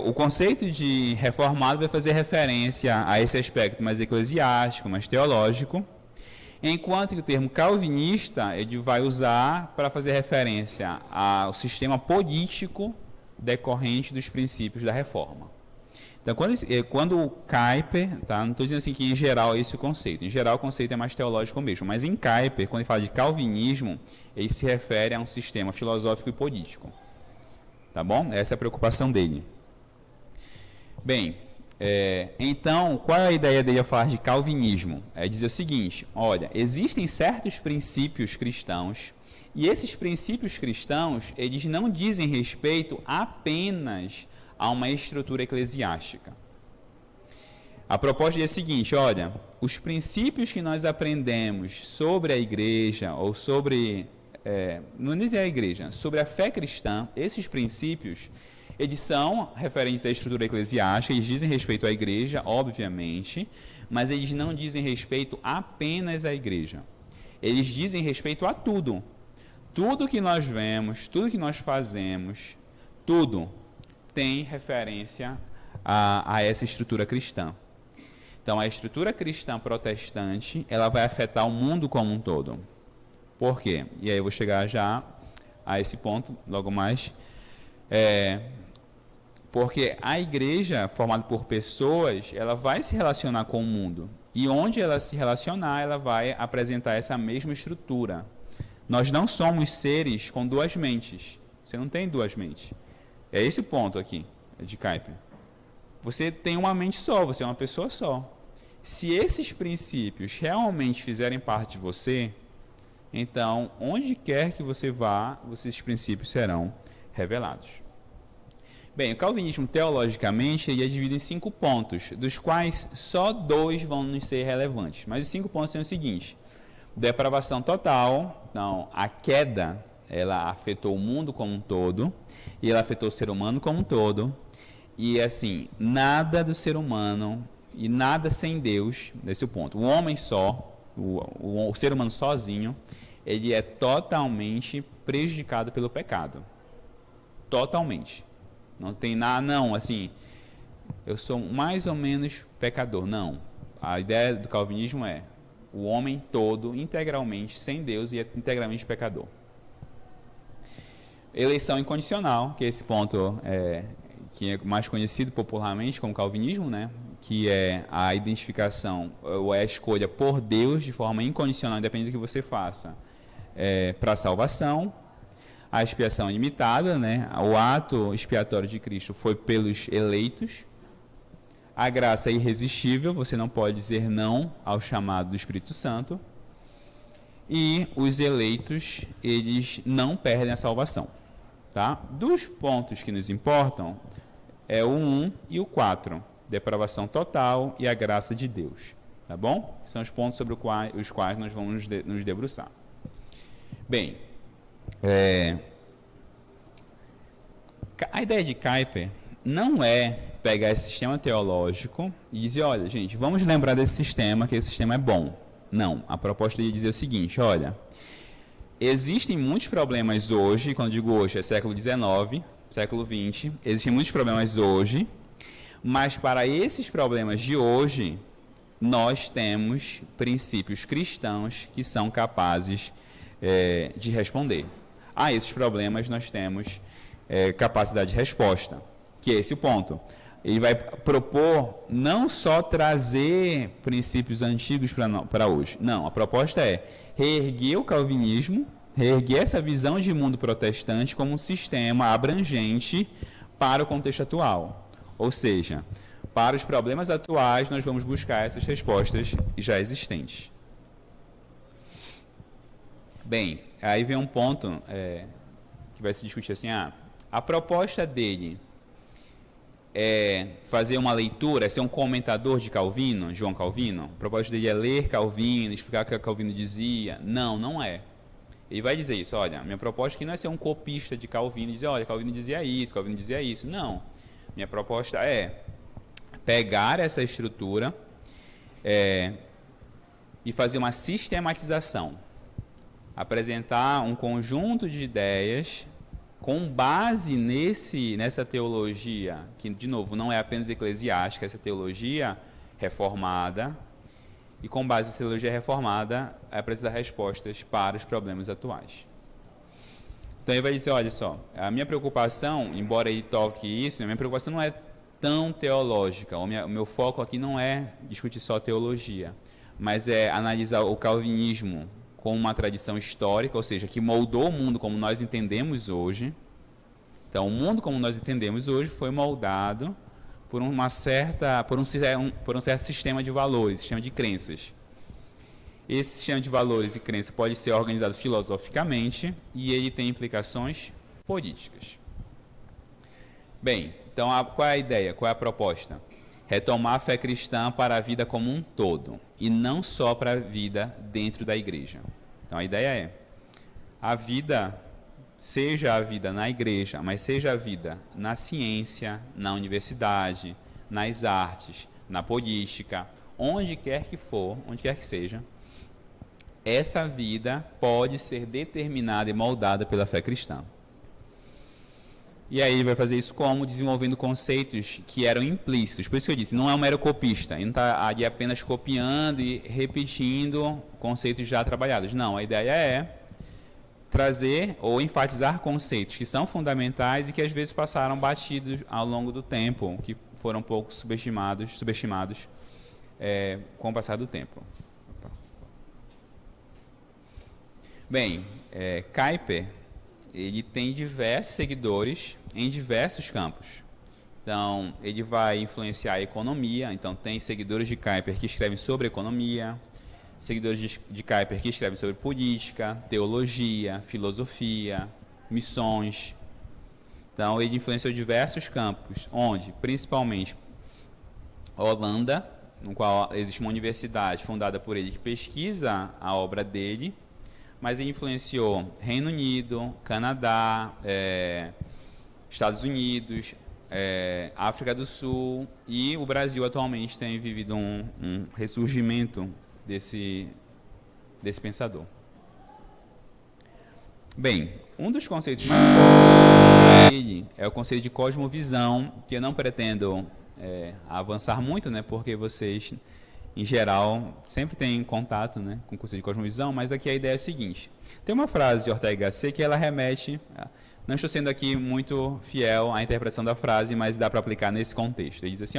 O conceito de reformado vai fazer referência a esse aspecto mais eclesiástico, mais teológico, Enquanto que o termo calvinista ele vai usar para fazer referência ao sistema político decorrente dos princípios da reforma. Então, quando o Kuyper, tá, não estou dizendo assim que em geral é esse o conceito, em geral o conceito é mais teológico mesmo, mas em Kuyper, quando ele fala de calvinismo, ele se refere a um sistema filosófico e político. Tá bom? Essa é a preocupação dele. Bem, então, qual é a ideia dele ao falar de calvinismo? É dizer o seguinte, olha, existem certos princípios cristãos, e esses princípios cristãos, eles não dizem respeito apenas a uma estrutura eclesiástica. A proposta é a seguinte, olha, os princípios que nós aprendemos sobre a igreja, ou sobre, não dizer a igreja, sobre a fé cristã, esses princípios, eles são referentes à estrutura eclesiástica, eles dizem respeito à igreja, obviamente, mas eles não dizem respeito apenas à igreja. Eles dizem respeito a tudo. Tudo que nós vemos, tudo que nós fazemos, tudo tem referência a essa estrutura cristã. Então, a estrutura cristã protestante, ela vai afetar o mundo como um todo. Por quê? E aí eu vou chegar já a esse ponto, logo mais. Porque a igreja, formada por pessoas, ela vai se relacionar com o mundo. E onde ela se relacionar, ela vai apresentar essa mesma estrutura. Nós não somos seres com duas mentes. Você não tem duas mentes. É esse o ponto aqui, de Kuyper. Você tem uma mente só, você é uma pessoa só. Se esses princípios realmente fizerem parte de você, então, onde quer que você vá, esses princípios serão revelados. Bem, o calvinismo, teologicamente, ele é dividido em 5 pontos, dos quais só 2 vão nos ser relevantes. Mas os 5 pontos são o seguinte: depravação total, então, a queda, ela afetou o mundo como um todo, e ela afetou o ser humano como um todo, e assim, nada do ser humano, e nada sem Deus, nesse é o ponto. O homem só, o ser humano sozinho, ele é totalmente prejudicado pelo pecado. Totalmente. Não tem nada, não, assim, eu sou mais ou menos pecador. Não. A ideia do calvinismo é o homem todo, integralmente, sem Deus, e é integralmente pecador. Eleição incondicional, que é esse ponto que é mais conhecido popularmente como calvinismo, né? Que é a identificação, ou é a escolha por Deus de forma incondicional, independente do que você faça, para a salvação. A expiação ilimitada, né? O ato expiatório de Cristo foi pelos eleitos. A graça é irresistível, você não pode dizer não ao chamado do Espírito Santo. E os eleitos, eles não perdem a salvação. Tá? Dos pontos que nos importam, é o 1 e o 4, depravação total e a graça de Deus. Tá bom? São os pontos sobre os quais nós vamos nos debruçar. Bem, a ideia de Kuyper não é pegar esse sistema teológico e dizer, olha, gente, vamos lembrar desse sistema, que esse sistema é bom. Não, a proposta de dizer o seguinte, olha, existem muitos problemas hoje, quando digo hoje, é século XIX, século XX, existem muitos problemas hoje, mas para esses problemas de hoje, nós temos princípios cristãos que são capazes de responder. A esses problemas nós temos capacidade de resposta, que é esse o ponto. Ele vai propor não só trazer princípios antigos para hoje. Não, a proposta é reerguer o calvinismo, reerguer essa visão de mundo protestante como um sistema abrangente para o contexto atual. Ou seja, para os problemas atuais, nós vamos buscar essas respostas já existentes. Bem, aí vem um ponto que vai se discutir assim, a proposta dele é fazer uma leitura, é ser um comentador de Calvino, João Calvino. A proposta dele é ler Calvino, explicar o que Calvino dizia. Não, não é. Ele vai dizer isso, olha, minha proposta aqui não é ser um copista de Calvino e dizer, olha, Calvino dizia isso, Calvino dizia isso. Não. Minha proposta é pegar essa estrutura e fazer uma sistematização. Apresentar um conjunto de ideias com base nessa teologia, que, de novo, não é apenas eclesiástica, essa teologia reformada, e com base nessa teologia reformada, apresenta respostas para os problemas atuais. Então ele vai dizer, olha só, a minha preocupação, embora ele toque isso, a minha preocupação não é tão teológica, o meu foco aqui não é discutir só teologia, mas é analisar o calvinismo como uma tradição histórica, ou seja, que moldou o mundo como nós entendemos hoje. Então, o mundo como nós entendemos hoje foi moldado por um certo sistema de valores, sistema de crenças. Esse sistema de valores e crenças pode ser organizado filosoficamente e ele tem implicações políticas. Bem, então qual é a ideia, qual é a proposta? Retomar a fé cristã para a vida como um todo e não só para a vida dentro da igreja. Então a ideia é, a vida, seja a vida na igreja, mas seja a vida na ciência, na universidade, nas artes, na política, onde quer que for, onde quer que seja, essa vida pode ser determinada e moldada pela fé cristã. E aí ele vai fazer isso como? Desenvolvendo conceitos que eram implícitos. Por isso que eu disse, não é um mero copista, ele não está ali apenas copiando e repetindo conceitos já trabalhados. Não, a ideia é trazer ou enfatizar conceitos que são fundamentais e que às vezes passaram batidos ao longo do tempo, que foram um pouco subestimados com o passar do tempo. Bem, Kuyper, ele tem diversos seguidores em diversos campos. Então, ele vai influenciar a economia. Então, tem seguidores de Kuyper que escrevem sobre economia, seguidores de Kuyper que escrevem sobre política, teologia, filosofia, missões. Então, ele influenciou diversos campos, onde, principalmente, Holanda, no qual existe uma universidade fundada por ele que pesquisa a obra dele, mas ele influenciou Reino Unido, Canadá, Estados Unidos, África do Sul, e o Brasil atualmente tem vivido um ressurgimento desse pensador. Bem, um dos conceitos mais fortes dele é o conceito de cosmovisão, que eu não pretendo avançar muito, né, porque vocês, em geral, sempre têm contato, né, com o conceito de cosmovisão, mas aqui a ideia é a seguinte. Tem uma frase de Ortega y Gasset que ela remete, não estou sendo aqui muito fiel à interpretação da frase, mas dá para aplicar nesse contexto. Ele diz assim,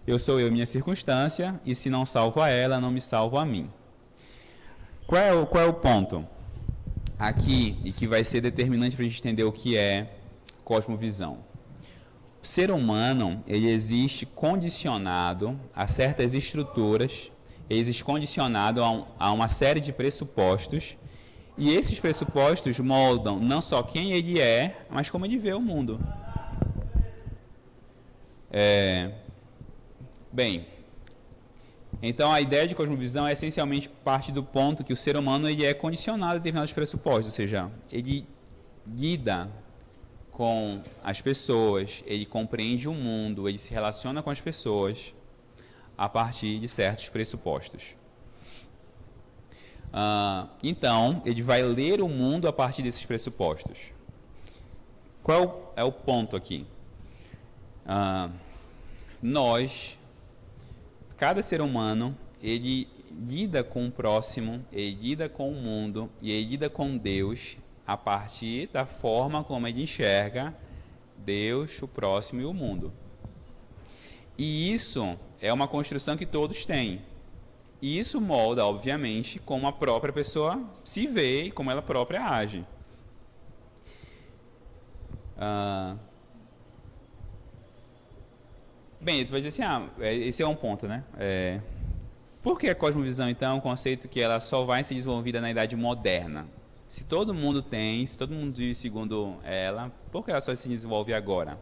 eu sou eu, minha circunstância, e se não salvo a ela, não me salvo a mim. Qual é o ponto aqui, e que vai ser determinante para a gente entender o que é cosmovisão? O ser humano, ele existe condicionado a certas estruturas, ele existe condicionado a uma série de pressupostos, e esses pressupostos moldam não só quem ele é, mas como ele vê o mundo. Bem, então a ideia de cosmovisão é essencialmente parte do ponto que o ser humano ele é condicionado a determinados pressupostos, ou seja, ele lida com as pessoas, ele compreende o mundo, ele se relaciona com as pessoas a partir de certos pressupostos. Então, ele vai ler o mundo a partir desses pressupostos. Qual é o ponto aqui? Cada ser humano, ele lida com o próximo, ele lida com o mundo e ele lida com Deus a partir da forma como ele enxerga Deus, o próximo e o mundo. E isso é uma construção que todos têm. E isso molda, obviamente, como a própria pessoa se vê e como ela própria age. Bem, tu vai dizer assim, esse é um ponto, né? Por que a cosmovisão, então, é um conceito que ela só vai ser desenvolvida na idade moderna? Se todo mundo tem, se todo mundo vive segundo ela, por que ela só se desenvolve agora?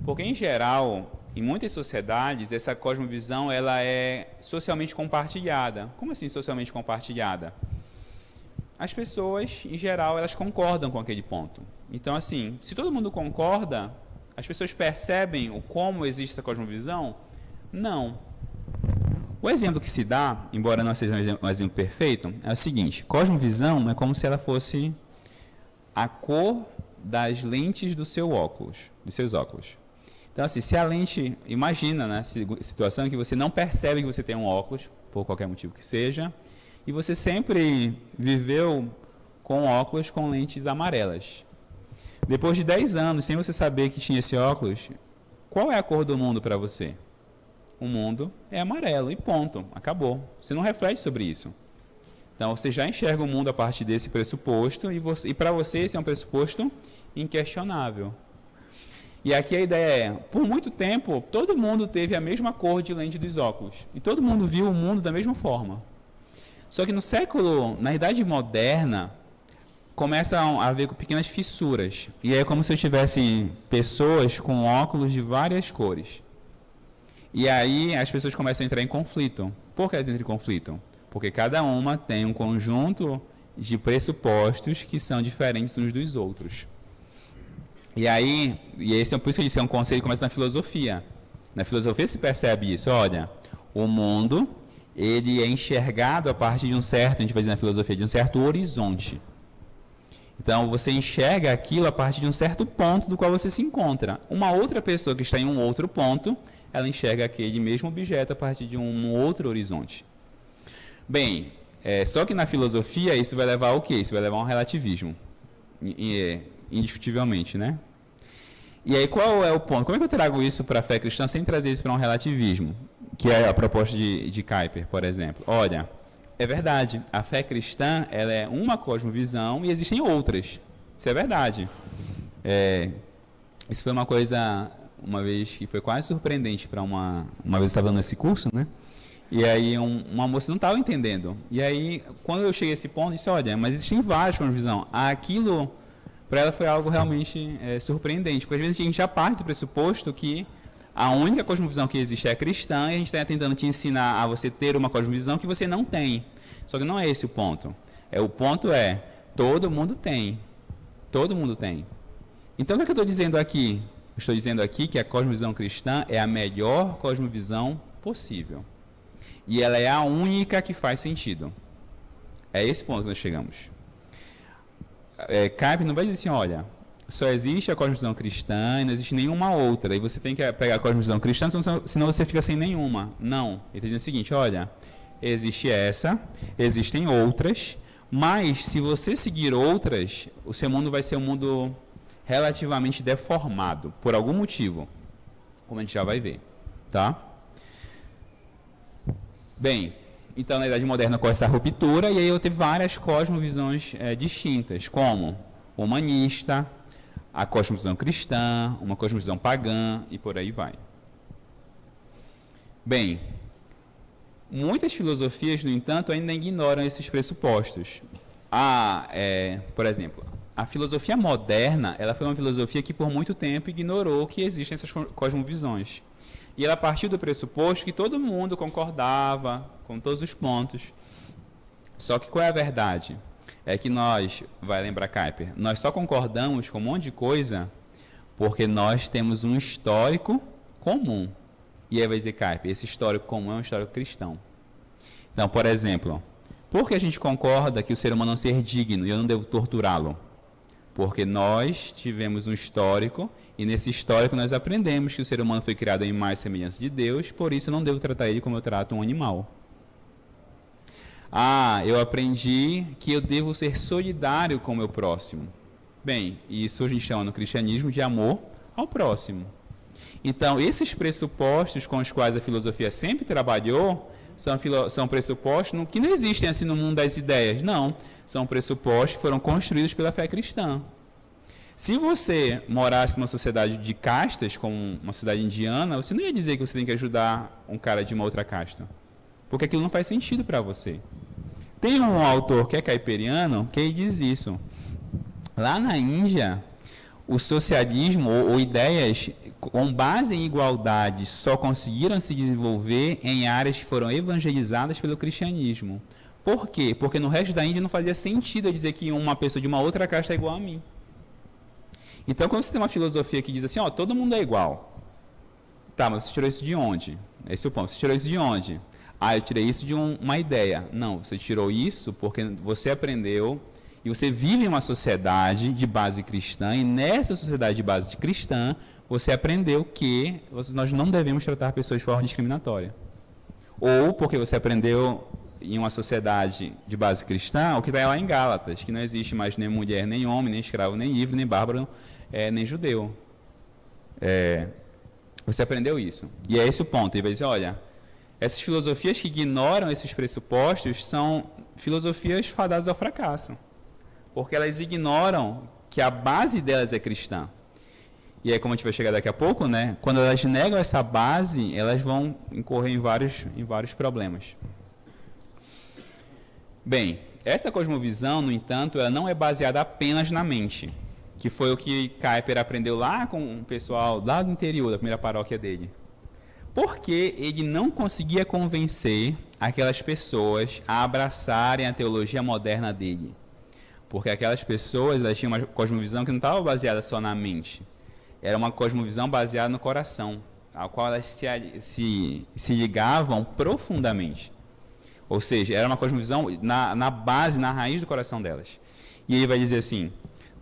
Porque, em geral, em muitas sociedades, essa cosmovisão ela é socialmente compartilhada. Como assim socialmente compartilhada? As pessoas, em geral, elas concordam com aquele ponto. Então, assim, se todo mundo concorda, as pessoas percebem o como existe essa cosmovisão? Não. O exemplo que se dá, embora não seja um exemplo perfeito, é o seguinte: cosmovisão é como se ela fosse a cor das lentes do seu óculos, dos seus óculos. Então, assim, se a lente, imagina, né, situação em que você não percebe que você tem um óculos, por qualquer motivo que seja, e você sempre viveu com óculos com lentes amarelas. Depois de 10 anos, sem você saber que tinha esse óculos, qual é a cor do mundo para você? O mundo é amarelo e ponto, acabou. Você não reflete sobre isso. Então, você já enxerga o mundo a partir desse pressuposto e para você esse é um pressuposto inquestionável. E aqui a ideia é, por muito tempo, todo mundo teve a mesma cor de lente dos óculos. E todo mundo viu o mundo da mesma forma. Só que na Idade Moderna, começam a haver pequenas fissuras. E é como se eu tivesse pessoas com óculos de várias cores. E aí as pessoas começam a entrar em conflito. Por que elas entram em conflito? Porque cada uma tem um conjunto de pressupostos que são diferentes uns dos outros. E esse é por isso que eu disse, é um conceito que começa na filosofia. Na filosofia se percebe isso. Olha, o mundo, ele é enxergado a partir de um certo, a gente vai dizer na filosofia, de um certo horizonte. Então, você enxerga aquilo a partir de um certo ponto do qual você se encontra. Uma outra pessoa que está em um outro ponto, ela enxerga aquele mesmo objeto a partir de um outro horizonte. Bem, só que na filosofia isso vai levar ao quê? Isso vai levar a um relativismo, indiscutivelmente, né? E aí qual é o ponto? Como é que eu trago isso para a fé cristã sem trazer isso para um relativismo? Que é a proposta de Kuyper, por exemplo. Olha, é verdade, a fé cristã ela é uma cosmovisão e existem outras. Isso é verdade. Isso foi uma coisa, uma vez que foi quase surpreendente para uma vez eu estava dando esse curso, né? E aí uma moça não estava entendendo. E aí, quando eu cheguei a esse ponto, eu disse, olha, mas existem várias cosmovisões. Aquilo, para ela, foi algo realmente surpreendente. Porque às vezes a gente já parte do pressuposto que a única cosmovisão que existe é a cristã, e a gente está tentando te ensinar a você ter uma cosmovisão que você não tem. Só que não é esse o ponto. O ponto é, todo mundo tem. Todo mundo tem. Então, o que eu estou dizendo aqui? Eu estou dizendo aqui que a cosmovisão cristã é a melhor cosmovisão possível. E ela é a única que faz sentido. É esse ponto que nós chegamos. Kuyper não vai dizer assim, olha, só existe a cosmovisão cristã e não existe nenhuma outra. E você tem que pegar a cosmovisão cristã, senão você fica sem nenhuma. Não. Ele está dizendo o seguinte, olha, existe essa, existem outras, mas se você seguir outras, o seu mundo vai ser um mundo relativamente deformado, por algum motivo. Como a gente já vai ver. Tá? Bem, então na Idade Moderna ocorre essa ruptura e aí eu tive várias cosmovisões distintas, como o humanista, a cosmovisão cristã, uma cosmovisão pagã e por aí vai. Bem, muitas filosofias, no entanto, ainda ignoram esses pressupostos. Por exemplo, a filosofia moderna, ela foi uma filosofia que por muito tempo ignorou que existem essas cosmovisões. E ela partiu do pressuposto que todo mundo concordava com todos os pontos. Só que qual é a verdade? É que nós, vai lembrar Kuyper, nós só concordamos com um monte de coisa porque nós temos um histórico comum. E aí vai dizer Kuyper, esse histórico comum é um histórico cristão. Então, por exemplo, por que a gente concorda que o ser humano não ser digno e eu não devo torturá-lo? Porque nós tivemos um histórico e nesse histórico nós aprendemos que o ser humano foi criado em imagem e semelhança de Deus, por isso eu não devo tratar ele como eu trato um animal. Eu aprendi que eu devo ser solidário com o meu próximo. Bem, isso a gente chama no cristianismo de amor ao próximo. Então, esses pressupostos com os quais a filosofia sempre trabalhou são pressupostos que não existem assim no mundo das ideias, não. São pressupostos que foram construídos pela fé cristã. Se você morasse numa sociedade de castas, como uma sociedade indiana, você não ia dizer que você tem que ajudar um cara de uma outra casta. Porque aquilo não faz sentido para você. Tem um autor que é kuyperiano que ele diz isso. Lá na Índia, o socialismo ou ideias com base em igualdade só conseguiram se desenvolver em áreas que foram evangelizadas pelo cristianismo. Por quê? Porque no resto da Índia não fazia sentido eu dizer que uma pessoa de uma outra casta é igual a mim. Então, quando você tem uma filosofia que diz assim, todo mundo é igual. Tá, mas você tirou isso de onde? Esse é o ponto. Você tirou isso de onde? Eu tirei isso de uma ideia. Não, você tirou isso porque você aprendeu e você vive em uma sociedade de base cristã e nessa sociedade de base cristã você aprendeu que nós não devemos tratar pessoas de forma discriminatória. ou porque você aprendeu em uma sociedade de base cristã, o que está lá em Gálatas, que não existe mais nem mulher, nem homem, nem escravo, nem livre, nem bárbaro, nem judeu. Você aprendeu isso. E é esse o ponto. Ele vai dizer, olha, essas filosofias que ignoram esses pressupostos são filosofias fadadas ao fracasso, porque elas ignoram que a base delas é cristã. E aí, como a gente vai chegar daqui a pouco, né, quando elas negam essa base, elas vão incorrer em vários problemas. Bem, essa cosmovisão, no entanto, ela não é baseada apenas na mente, que foi o que Kuyper aprendeu lá com o pessoal lá do interior, da primeira paróquia dele. Porque ele não conseguia convencer aquelas pessoas a abraçarem a teologia moderna dele. Porque aquelas pessoas, elas tinham uma cosmovisão que não estava baseada só na mente. Era uma cosmovisão baseada no coração, ao qual elas se ligavam profundamente. Ou seja, era uma cosmovisão na base, na raiz do coração delas. E ele vai dizer assim,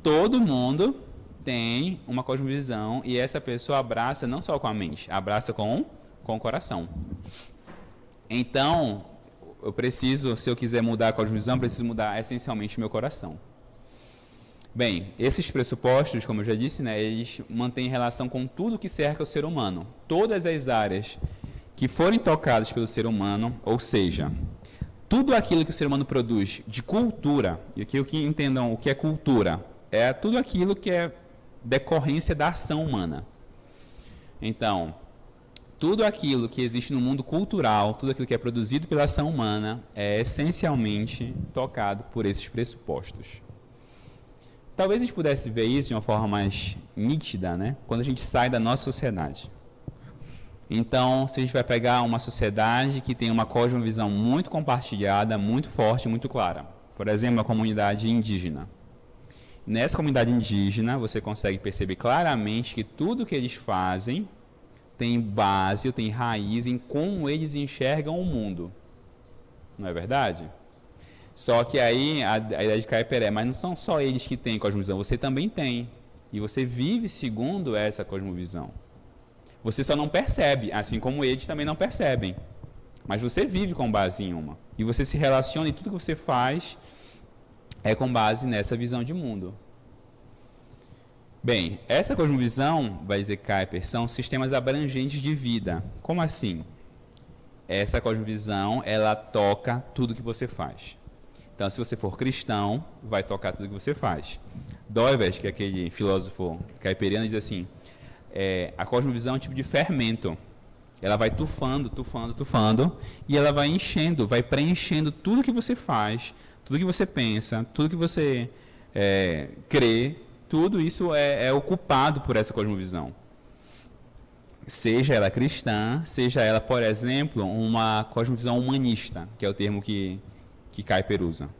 todo mundo tem uma cosmovisão e essa pessoa abraça não só com a mente, abraça com o coração. Então, eu preciso, se eu quiser mudar a cosmovisão, eu preciso mudar essencialmente o meu coração. Bem, esses pressupostos, como eu já disse, né, eles mantêm relação com tudo que cerca o ser humano. Todas as áreas que forem tocadas pelo ser humano, ou seja, tudo aquilo que o ser humano produz de cultura, e aqui o que entendam o que é cultura, é tudo aquilo que é decorrência da ação humana. Então, tudo aquilo que existe no mundo cultural, tudo aquilo que é produzido pela ação humana, é essencialmente tocado por esses pressupostos. Talvez a gente pudesse ver isso de uma forma mais nítida, né? Quando a gente sai da nossa sociedade. Então, se a gente vai pegar uma sociedade que tem uma cosmovisão muito compartilhada, muito forte, muito clara. Por exemplo, a comunidade indígena. Nessa comunidade indígena, você consegue perceber claramente que tudo que eles fazem tem base, tem raiz em como eles enxergam o mundo. Não é verdade? Só que aí a ideia de Kuyper é, mas não são só eles que têm cosmovisão, você também tem. E você vive segundo essa cosmovisão. Você só não percebe, assim como eles também não percebem. Mas você vive com base em uma. E você se relaciona e tudo que você faz é com base nessa visão de mundo. Bem, essa cosmovisão, vai dizer Kuyper, são sistemas abrangentes de vida. Como assim? Essa cosmovisão, ela toca tudo que você faz. Então, se você for cristão, vai tocar tudo que você faz. Doivers, que é aquele filósofo kuyperiano, diz assim, a cosmovisão é um tipo de fermento. Ela vai tufando, e ela vai enchendo, vai preenchendo tudo que você faz, tudo que você pensa, tudo que você crê, tudo isso é ocupado por essa cosmovisão. Seja ela cristã, seja ela, por exemplo, uma cosmovisão humanista, que é o termo que Kuyper usa.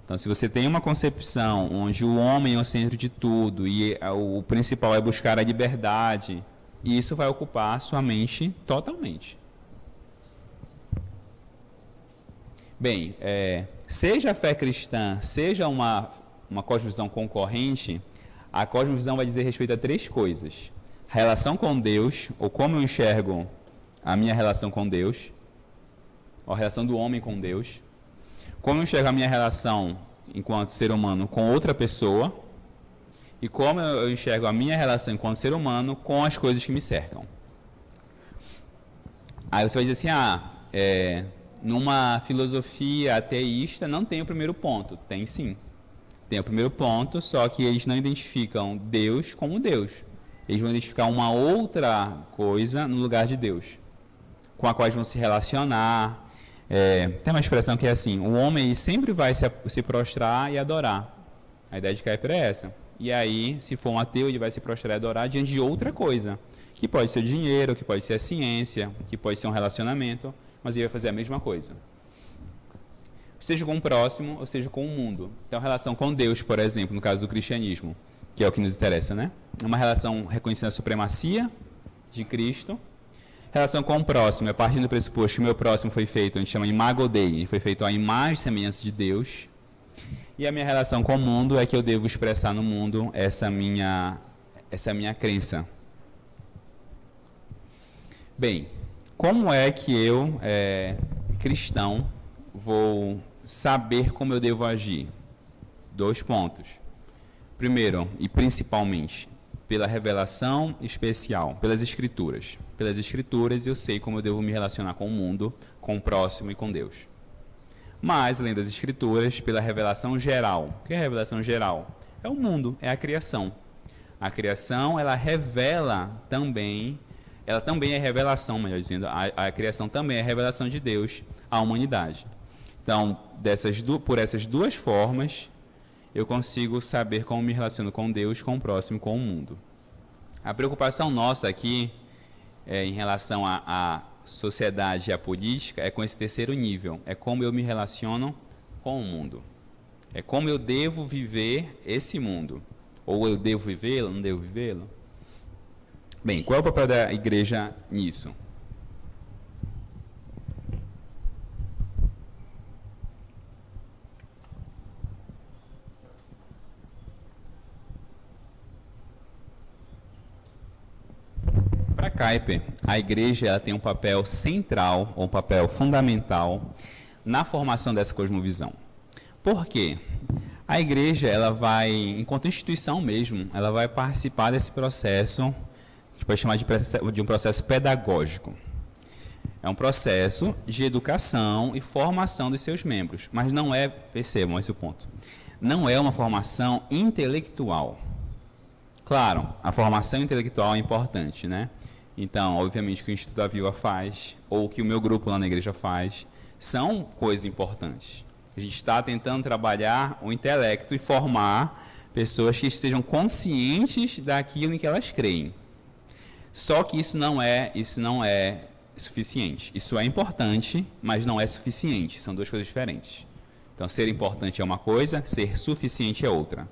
Então, se você tem uma concepção onde o homem é o centro de tudo e o principal é buscar a liberdade, isso vai ocupar a sua mente totalmente. Bem, seja a fé cristã, seja uma cosmovisão concorrente, a cosmovisão vai dizer respeito a três coisas. A relação com Deus, ou como eu enxergo a minha relação com Deus, ou a relação do homem com Deus, como eu enxergo a minha relação enquanto ser humano com outra pessoa e como eu enxergo a minha relação enquanto ser humano com as coisas que me cercam. Aí você vai dizer assim, numa filosofia ateísta não tem o primeiro ponto. Tem sim. Tem o primeiro ponto, só que eles não identificam Deus como Deus. Eles vão identificar uma outra coisa no lugar de Deus, com a qual eles vão se relacionar. Tem uma expressão que é assim, o homem sempre vai se prostrar e adorar. A ideia de Kuyper é essa. E aí, se for um ateu, ele vai se prostrar e adorar diante de outra coisa, que pode ser dinheiro, que pode ser a ciência, que pode ser um relacionamento, mas ele vai fazer a mesma coisa. Seja com o próximo, ou seja com o mundo. Então, a relação com Deus, por exemplo, no caso do cristianismo, que é o que nos interessa, né? É uma relação reconhecendo a supremacia de Cristo. Relação com o próximo, é partindo do pressuposto que o meu próximo foi feito, a gente chama imago Dei, foi feito à imagem e semelhança de Deus. E a minha relação com o mundo é que eu devo expressar no mundo essa minha crença. Bem, como é que eu, cristão, vou saber como eu devo agir? 2 pontos. Primeiro, e principalmente, pela revelação especial, pelas Escrituras. Pelas Escrituras eu sei como eu devo me relacionar com o mundo, com o próximo e com Deus. Mas, além das Escrituras, pela revelação geral. O que é a revelação geral? É o mundo, é a criação. A criação, ela revela também, ela também é revelação, melhor dizendo, a criação também é revelação de Deus à humanidade. Então, por essas 2 formas, eu consigo saber como me relaciono com Deus, com o próximo, com o mundo. A preocupação nossa aqui, em relação à sociedade e à política, é com esse terceiro nível. É como eu me relaciono com o mundo. É como eu devo viver esse mundo. Ou eu devo vivê-lo, não devo vivê-lo? Bem, qual é o papel da igreja nisso? Para Kuyper, a igreja ela tem um papel central, ou um papel fundamental, na formação dessa cosmovisão. Por quê? A igreja, ela vai, enquanto instituição mesmo, ela vai participar desse processo, a gente pode chamar de um processo pedagógico. É um processo de educação e formação dos seus membros, mas não é, percebam esse ponto, não é uma formação intelectual. Claro, a formação intelectual é importante, né? Então, obviamente, o que o Instituto da Viúva faz, ou o que o meu grupo lá na igreja faz, são coisas importantes. A gente está tentando trabalhar o intelecto e formar pessoas que estejam conscientes daquilo em que elas creem. Só que isso não é suficiente. Isso é importante, mas não é suficiente. São 2 coisas diferentes. Então, ser importante é uma coisa, ser suficiente é outra.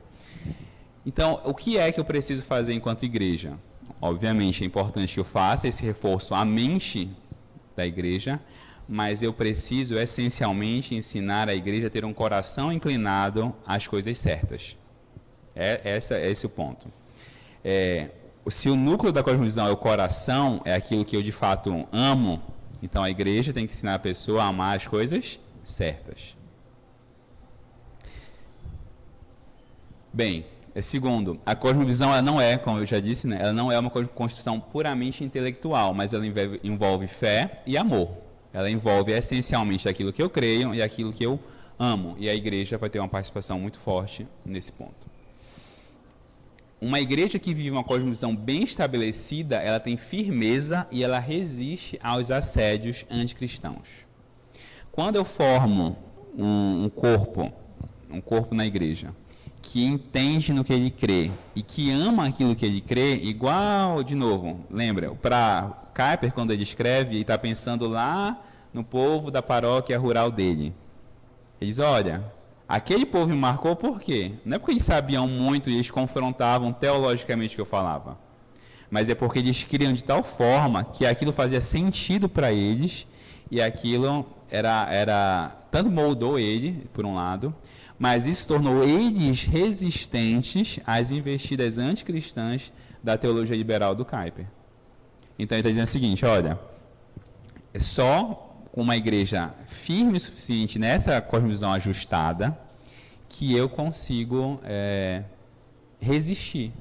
Então, o que é que eu preciso fazer enquanto igreja? Obviamente, é importante que eu faça esse reforço à mente da igreja, mas eu preciso, essencialmente, ensinar a igreja a ter um coração inclinado às coisas certas. Esse o ponto. Se o núcleo da cosmovisão é o coração, é aquilo que eu, de fato, amo, então a igreja tem que ensinar a pessoa a amar as coisas certas. Bem, segundo, a cosmovisão ela não é, como eu já disse, né, ela não é uma construção puramente intelectual, mas ela envolve fé e amor. Ela envolve essencialmente aquilo que eu creio e aquilo que eu amo. E a igreja vai ter uma participação muito forte nesse ponto. Uma igreja que vive uma cosmovisão bem estabelecida, ela tem firmeza e ela resiste aos assédios anticristãos. Quando eu formo um corpo na igreja, que entende no que ele crê e que ama aquilo que ele crê, igual, de novo, lembra, para Kuyper, quando ele escreve, ele está pensando lá no povo da paróquia rural dele. Ele diz, olha, aquele povo me marcou por quê? Não é porque eles sabiam muito e eles confrontavam teologicamente o que eu falava, mas é porque eles criam de tal forma que aquilo fazia sentido para eles e aquilo tanto moldou ele, por um lado, mas isso tornou eles resistentes às investidas anticristãs da teologia liberal do Kuyper. Então ele está dizendo o seguinte, olha, é só com uma igreja firme o suficiente nessa cosmovisão ajustada que eu consigo resistir.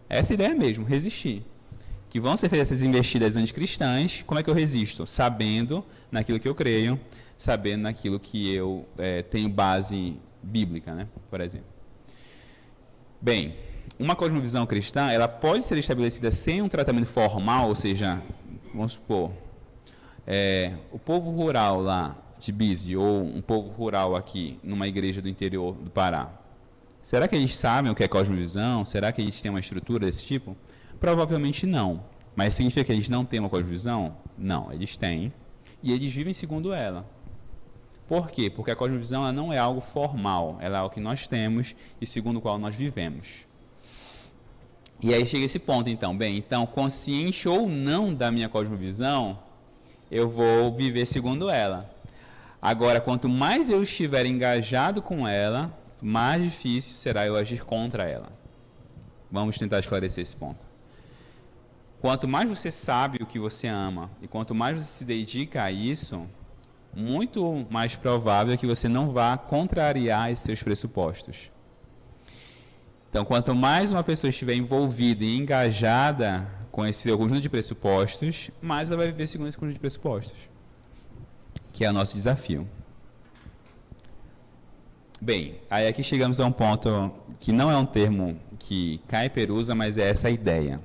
Essa ideia mesmo, resistir. Que vão ser feitas essas investidas anticristãs, como é que eu resisto? Sabendo naquilo que eu creio, sabendo naquilo que eu tenho base bíblica, né? Por exemplo. Bem, uma cosmovisão cristã, ela pode ser estabelecida sem um tratamento formal, ou seja, vamos supor, o povo rural lá de Bisde, ou um povo rural aqui, numa igreja do interior do Pará, será que eles sabem o que é cosmovisão? Será que eles têm uma estrutura desse tipo? Provavelmente não. Mas significa que eles não têm uma cosmovisão? Não, eles têm. E eles vivem segundo ela. Por quê? Porque a cosmovisão ela não é algo formal, ela é algo que nós temos e segundo o qual nós vivemos. E aí chega esse ponto, então. Bem, então, consciente ou não da minha cosmovisão, eu vou viver segundo ela. Agora, quanto mais eu estiver engajado com ela, mais difícil será eu agir contra ela. Vamos tentar esclarecer esse ponto. quanto mais você sabe o que você ama e quanto mais você se dedica a isso, muito mais provável que você não vá contrariar esses seus pressupostos. Então, quanto mais uma pessoa estiver envolvida e engajada com esse conjunto de pressupostos, mais ela vai viver segundo esse conjunto de pressupostos, que é o nosso desafio. Bem, aí aqui chegamos a um ponto que não é um termo que Kuyper usa, mas é essa ideia,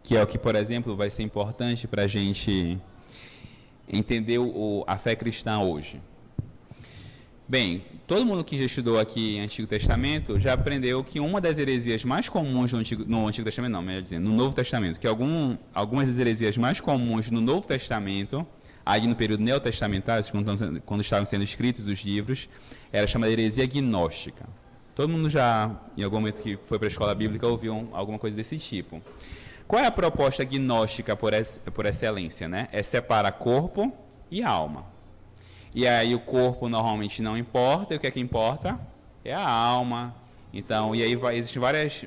que é o que, por exemplo, vai ser importante para a gente entender a fé cristã hoje. Bem, todo mundo que já estudou aqui Antigo Testamento já aprendeu que uma das heresias mais comuns no Antigo Testamento, não, melhor dizendo, no Novo Testamento, que algumas das heresias mais comuns no Novo Testamento, aí no período neotestamentário, quando estavam sendo escritos os livros, era chamada heresia gnóstica. Todo mundo já, em algum momento que foi para a escola bíblica, ouviu alguma coisa desse tipo. Qual é a proposta gnóstica por excelência, né? É separar corpo e alma. E aí o corpo normalmente não importa, e o que é que importa? É a alma. Então, e aí existem várias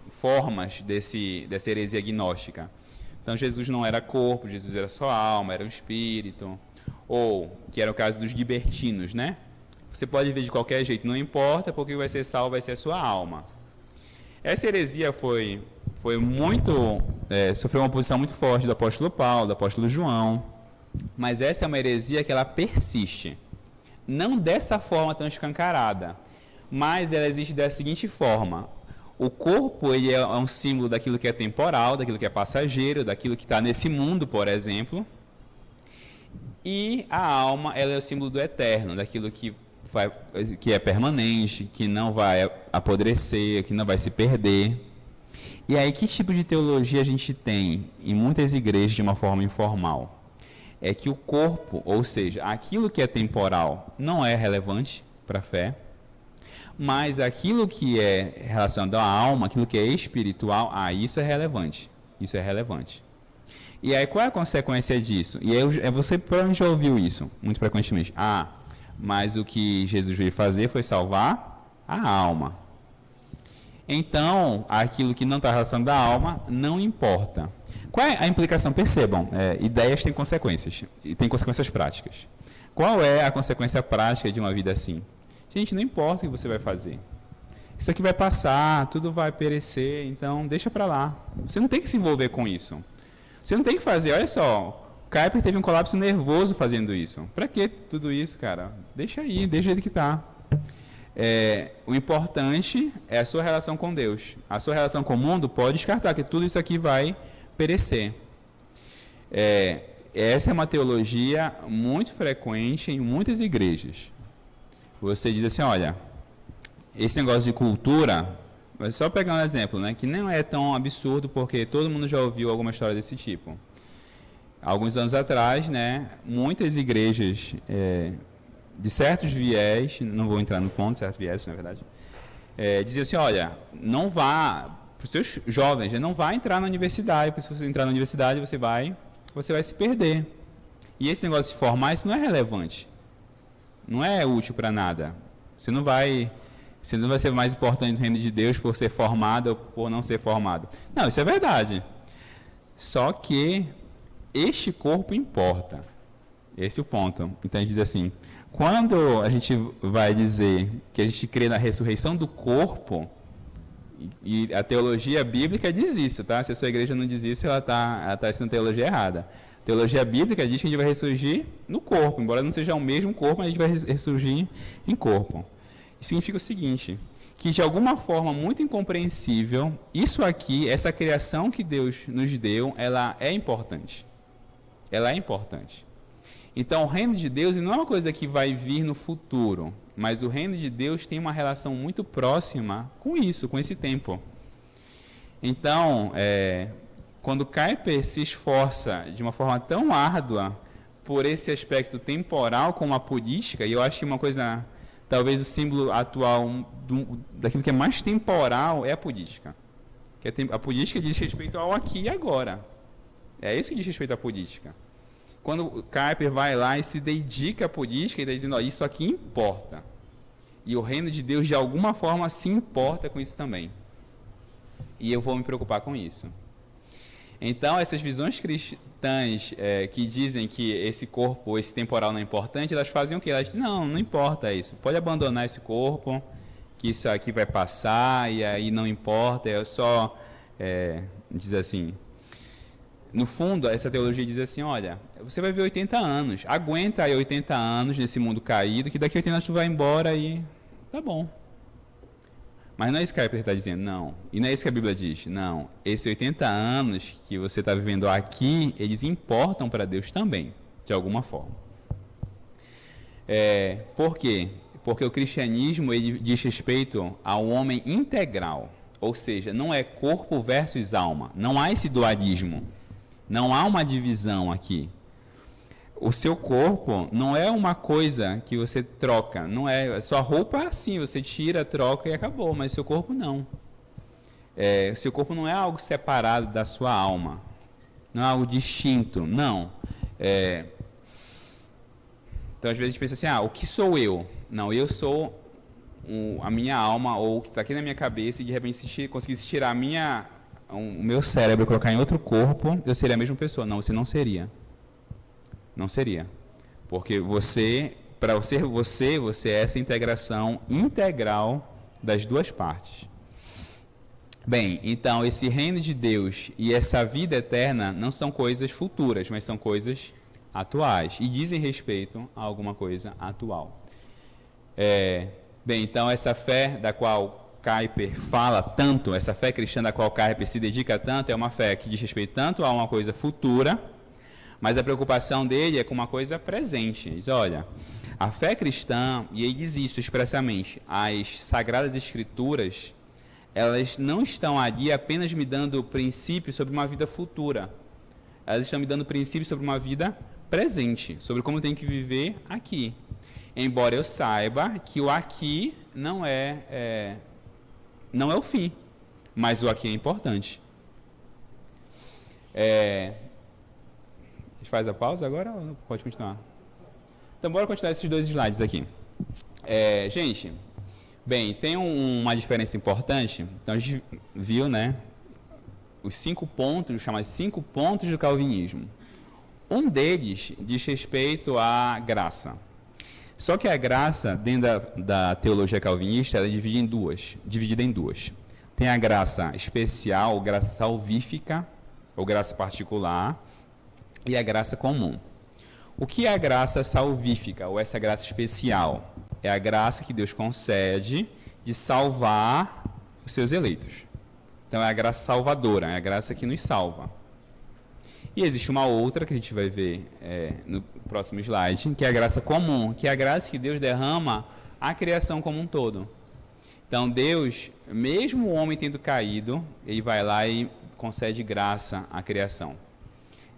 formas dessa heresia gnóstica. Então, Jesus não era corpo, Jesus era só alma, era um espírito. Ou, que era o caso dos libertinos, né? Você pode ver de qualquer jeito, não importa, porque vai ser salvo, vai ser a sua alma. Essa heresia sofreu uma oposição muito forte do apóstolo Paulo, do apóstolo João. Mas essa é uma heresia que ela persiste. Não dessa forma tão escancarada, mas ela existe da seguinte forma. O corpo ele é um símbolo daquilo que é temporal, daquilo que é passageiro, daquilo que está nesse mundo, por exemplo. E a alma ela é o símbolo do eterno, daquilo que é permanente, que não vai apodrecer, que não vai se perder. E aí, que tipo de teologia a gente tem em muitas igrejas de uma forma informal? É que o corpo, ou seja, aquilo que é temporal, não é relevante para a fé, mas aquilo que é relacionado à alma, aquilo que é espiritual, isso é relevante. Isso é relevante. E aí, qual é a consequência disso? E aí, você provavelmente já ouviu isso, muito frequentemente. Mas o que Jesus veio fazer foi salvar a alma. Então, aquilo que não está relacionado à alma, não importa. Qual é a implicação? Percebam, ideias têm consequências, e têm consequências práticas. Qual é a consequência prática de uma vida assim? Gente, não importa o que você vai fazer. Isso aqui vai passar, tudo vai perecer, então deixa para lá. Você não tem que se envolver com isso. Você não tem que fazer, olha só, o Kuyper teve um colapso nervoso fazendo isso. Para que tudo isso, cara? Deixa aí, deixa ele que está. O importante é a sua relação com Deus. A sua relação com o mundo pode descartar, que tudo isso aqui vai perecer. Essa é uma teologia muito frequente em muitas igrejas. Você diz assim, olha, esse negócio de cultura, mas só pegar um exemplo, né, que não é tão absurdo, porque todo mundo já ouviu alguma história desse tipo. Alguns anos atrás, né, muitas igrejas de certos viés, não vou entrar no ponto, certos viés, na verdade, diziam assim, olha, não vá, para os seus jovens, não vá entrar na universidade, porque se você entrar na universidade, você vai se perder. E esse negócio de se formar, isso não é relevante. Não é útil para nada. Você não vai ser mais importante no reino de Deus por ser formado ou por não ser formado. Não, isso é verdade. Só que este corpo importa. Esse é o ponto. Então a gente diz assim, quando a gente vai dizer que a gente crê na ressurreição do corpo, e a teologia bíblica diz isso, tá? Se a sua igreja não diz isso, ela está ensinando teologia errada. A teologia bíblica diz que a gente vai ressurgir no corpo, embora não seja o mesmo corpo, mas a gente vai ressurgir em corpo. Isso significa o seguinte, que de alguma forma muito incompreensível, isso aqui, essa criação que Deus nos deu, ela é importante. Ela é importante. Então, o reino de Deus não é uma coisa que vai vir no futuro, mas o reino de Deus tem uma relação muito próxima com isso, com esse tempo. Então, quando Kuyper se esforça de uma forma tão árdua por esse aspecto temporal como a política, e eu acho que uma coisa, talvez o símbolo atual daquilo que é mais temporal é a política. A política diz respeito ao aqui e agora. É isso que diz respeito à política. Quando o Kuyper vai lá e se dedica à política, ele está dizendo, isso aqui importa. E o reino de Deus, de alguma forma, se importa com isso também. E eu vou me preocupar com isso. Então, essas visões cristãs que dizem que esse corpo, esse temporal não é importante, elas fazem o quê? Elas dizem, não importa isso. Pode abandonar esse corpo, que isso aqui vai passar, e aí não importa, é só, diz assim... No fundo, essa teologia diz assim, olha, você vai ver 80 anos, aguenta aí 80 anos nesse mundo caído, que daqui a 80 anos tu vai embora e tá bom. Mas não é isso que a Piper está dizendo, não. E não é isso que a Bíblia diz, não. Esses 80 anos que você está vivendo aqui, eles importam para Deus também, de alguma forma. Por quê? Porque o cristianismo ele diz respeito ao homem integral, ou seja, não é corpo versus alma, não há esse dualismo, não há uma divisão aqui. O seu corpo não é uma coisa que você troca, não é. Sua roupa é assim, você tira, troca e acabou, mas seu corpo não. Seu corpo não é algo separado da sua alma, não é algo distinto, não. Então, às vezes a gente pensa assim, o que sou eu? Não, eu sou a minha alma, ou o que está aqui na minha cabeça, e de repente se conseguisse tirar o meu cérebro e colocar em outro corpo, eu seria a mesma pessoa. Não, você não seria. Não seria. Porque para ser você é essa integração integral das duas partes. Bem, então esse reino de Deus e essa vida eterna não são coisas futuras, mas são coisas atuais. E dizem respeito a alguma coisa atual. Bem, então essa fé da qual Kuyper fala tanto, essa fé cristã da qual Kuyper se dedica tanto, é uma fé que diz respeito tanto a uma coisa futura, mas a preocupação dele é com uma coisa presente. Ele diz, olha, a fé cristã, e ele diz isso expressamente, as Sagradas Escrituras, elas não estão ali apenas me dando princípios sobre uma vida futura. Elas estão me dando princípios sobre uma vida presente, sobre como eu tenho que viver aqui. Embora eu saiba que o aqui não é o fim, mas o aqui é importante. A gente faz a pausa agora ou pode continuar? Então, bora continuar esses 2 slides aqui. Gente, bem, tem uma diferença importante. Então, a gente viu, né, os 5 pontos, chamados 5 pontos do calvinismo. Um deles diz respeito à graça. Só que a graça, dentro da teologia calvinista, ela é dividida em duas. Tem a graça especial, graça salvífica, ou graça particular, e a graça comum. O que é a graça salvífica, ou essa graça especial? É a graça que Deus concede de salvar os seus eleitos. Então é a graça salvadora, é a graça que nos salva. E existe uma outra, que a gente vai ver no próximo slide, que é a graça comum, que é a graça que Deus derrama à criação como um todo. Então Deus, mesmo o homem tendo caído, ele vai lá e concede graça à criação.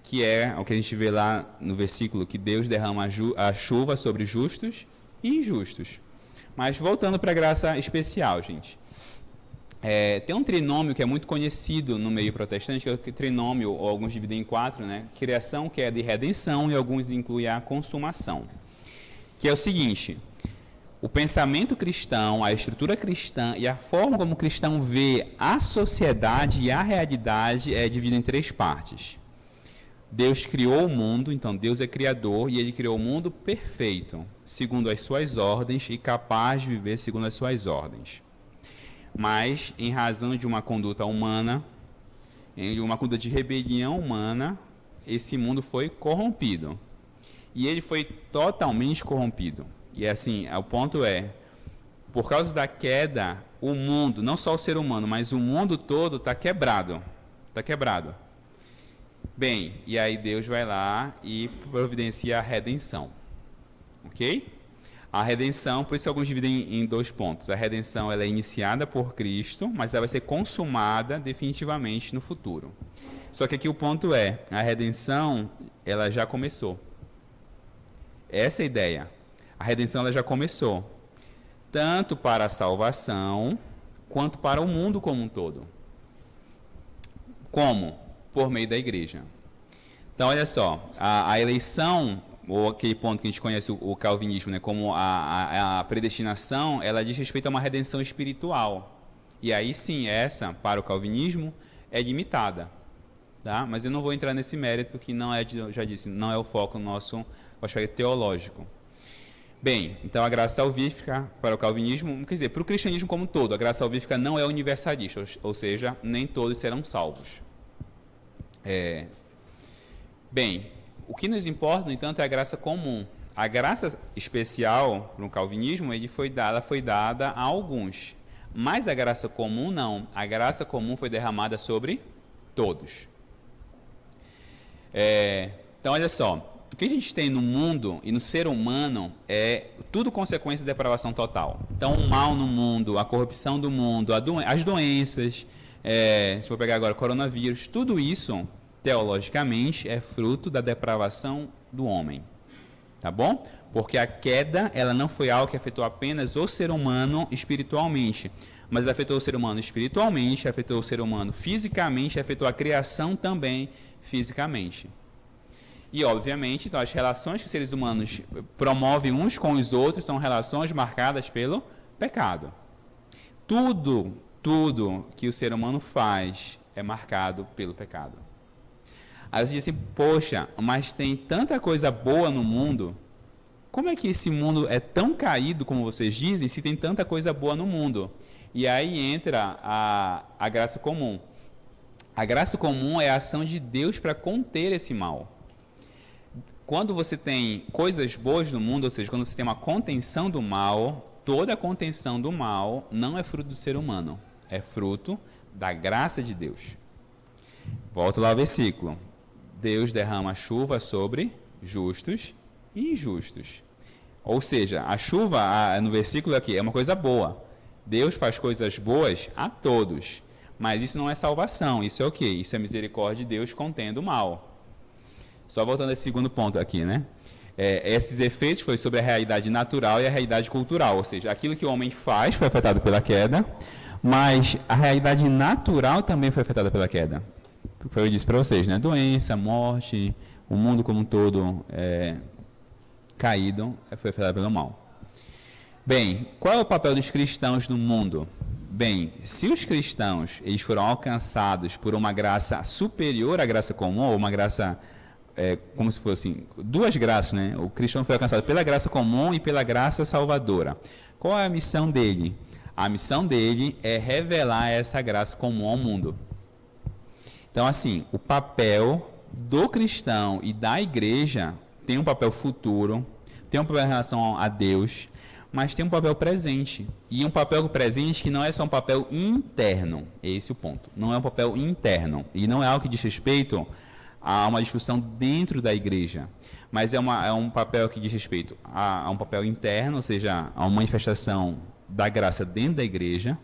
Que é o que a gente vê lá no versículo, que Deus derrama a chuva sobre justos e injustos. Mas voltando para a graça especial, gente. Tem um trinômio que é muito conhecido no meio protestante, que é o trinômio, ou alguns dividem em 4, né? Criação, que é de redenção, e alguns incluem a consumação. Que é o seguinte: o pensamento cristão, a estrutura cristã e a forma como o cristão vê a sociedade e a realidade é dividida em 3 partes. Deus criou o mundo, então Deus é criador, e Ele criou o mundo perfeito, segundo as suas ordens e capaz de viver segundo as suas ordens. Mas, em razão de uma conduta humana, em uma conduta de rebelião humana, esse mundo foi corrompido. E ele foi totalmente corrompido. E assim, o ponto por causa da queda, o mundo, não só o ser humano, mas o mundo todo está quebrado. Está quebrado. Bem, e aí Deus vai lá e providencia a redenção. Ok? A redenção, por isso alguns dividem em 2 pontos. A redenção ela é iniciada por Cristo, mas ela vai ser consumada definitivamente no futuro. Só que aqui o ponto a redenção ela já começou. Essa é a ideia. A redenção ela já começou. Tanto para a salvação, quanto para o mundo como um todo. Como? Por meio da igreja. Então, olha só, a eleição, ou aquele ponto que a gente conhece o calvinismo, né, como a predestinação, ela diz respeito a uma redenção espiritual. E aí sim, essa, para o calvinismo, é limitada. tá? Mas eu não vou entrar nesse mérito que não é, já disse, não é o foco nosso aspecto teológico. Bem, então a graça salvífica para o calvinismo, quer dizer, para o cristianismo como um todo, a graça salvífica não é universalista, ou seja, nem todos serão salvos. Bem, o que nos importa, no entanto, é a graça comum. A graça especial para o calvinismo foi dada a alguns, mas a graça comum não. A graça comum foi derramada sobre todos. Então, olha só. O que a gente tem no mundo e no ser humano é tudo consequência da depravação total. Então, o mal no mundo, a corrupção do mundo, as doenças, se for pegar agora o coronavírus, tudo isso, teologicamente, é fruto da depravação do homem. Tá bom? Porque a queda, ela não foi algo que afetou apenas o ser humano espiritualmente, mas ela afetou o ser humano espiritualmente, afetou o ser humano fisicamente, afetou a criação também fisicamente. E, obviamente, então, as relações que os seres humanos promovem uns com os outros são relações marcadas pelo pecado. Tudo que o ser humano faz é marcado pelo pecado. Aí você diz assim, poxa, mas tem tanta coisa boa no mundo, como é que esse mundo é tão caído, como vocês dizem, se tem tanta coisa boa no mundo? E aí entra a graça comum. A graça comum é a ação de Deus para conter esse mal. Quando você tem coisas boas no mundo, ou seja, quando você tem uma contenção do mal, toda a contenção do mal não é fruto do ser humano, é fruto da graça de Deus. Volto lá ao versículo. Deus derrama chuva sobre justos e injustos. Ou seja, a chuva, no versículo aqui, é uma coisa boa. Deus faz coisas boas a todos, mas isso não é salvação, isso é o quê? Isso é misericórdia de Deus contendo o mal. Só voltando a esse segundo ponto aqui, né? Esses efeitos foi sobre a realidade natural e a realidade cultural, ou seja, aquilo que o homem faz foi afetado pela queda, mas a realidade natural também foi afetada pela queda. Foi o que eu disse para vocês, né? Doença, morte, o mundo como um todo caído foi afetado pelo mal. Bem, qual é o papel dos cristãos no mundo? Bem, se os cristãos eles foram alcançados por uma graça superior à graça comum, ou uma graça como se fossem duas graças, né? O cristão foi alcançado pela graça comum e pela graça salvadora. Qual é a missão dele? A missão dele é revelar essa graça comum ao mundo. Então, assim, o papel do cristão e da igreja tem um papel futuro, tem um papel em relação a Deus, mas tem um papel presente. E um papel presente que não é só um papel interno. Esse é o ponto. Não é um papel interno. E não é algo que diz respeito a uma discussão dentro da igreja, mas é um papel que diz respeito a um papel interno, ou seja, a uma manifestação da graça dentro da igreja,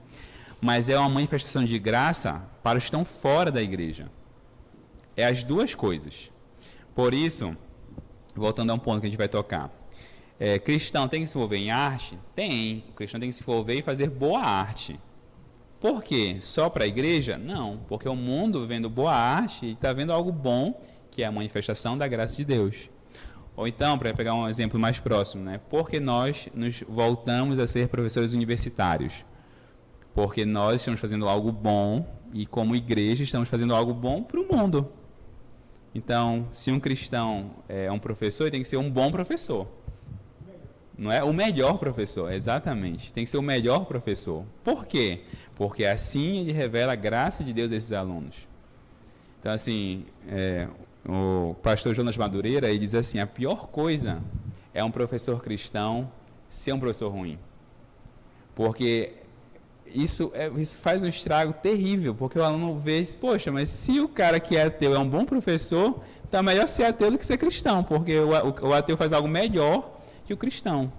mas é uma manifestação de graça para os que estão fora da igreja. É as duas coisas. Por isso, voltando a um ponto que a gente vai tocar, cristão tem que se envolver em arte? Tem. O cristão tem que se envolver e fazer boa arte. Por quê? Só para a igreja? Não, porque o mundo vendo boa arte está vendo algo bom, que é a manifestação da graça de Deus. Ou então, para pegar um exemplo mais próximo, né? Porque nós nos voltamos a ser professores universitários? Porque nós estamos fazendo algo bom e como igreja estamos fazendo algo bom para o mundo. Então, se um cristão é um professor, ele tem que ser um bom professor. Não é o melhor professor, exatamente. Tem que ser o melhor professor. Por quê? Porque assim ele revela a graça de Deus a esses alunos. Então, assim, o pastor Jonas Madureira, ele diz assim, a pior coisa é um professor cristão ser um professor ruim. Porque isso faz um estrago terrível, porque o aluno vê, poxa, mas se o cara que é ateu é um bom professor, tá melhor ser ateu do que ser cristão, porque o ateu faz algo melhor que o cristão.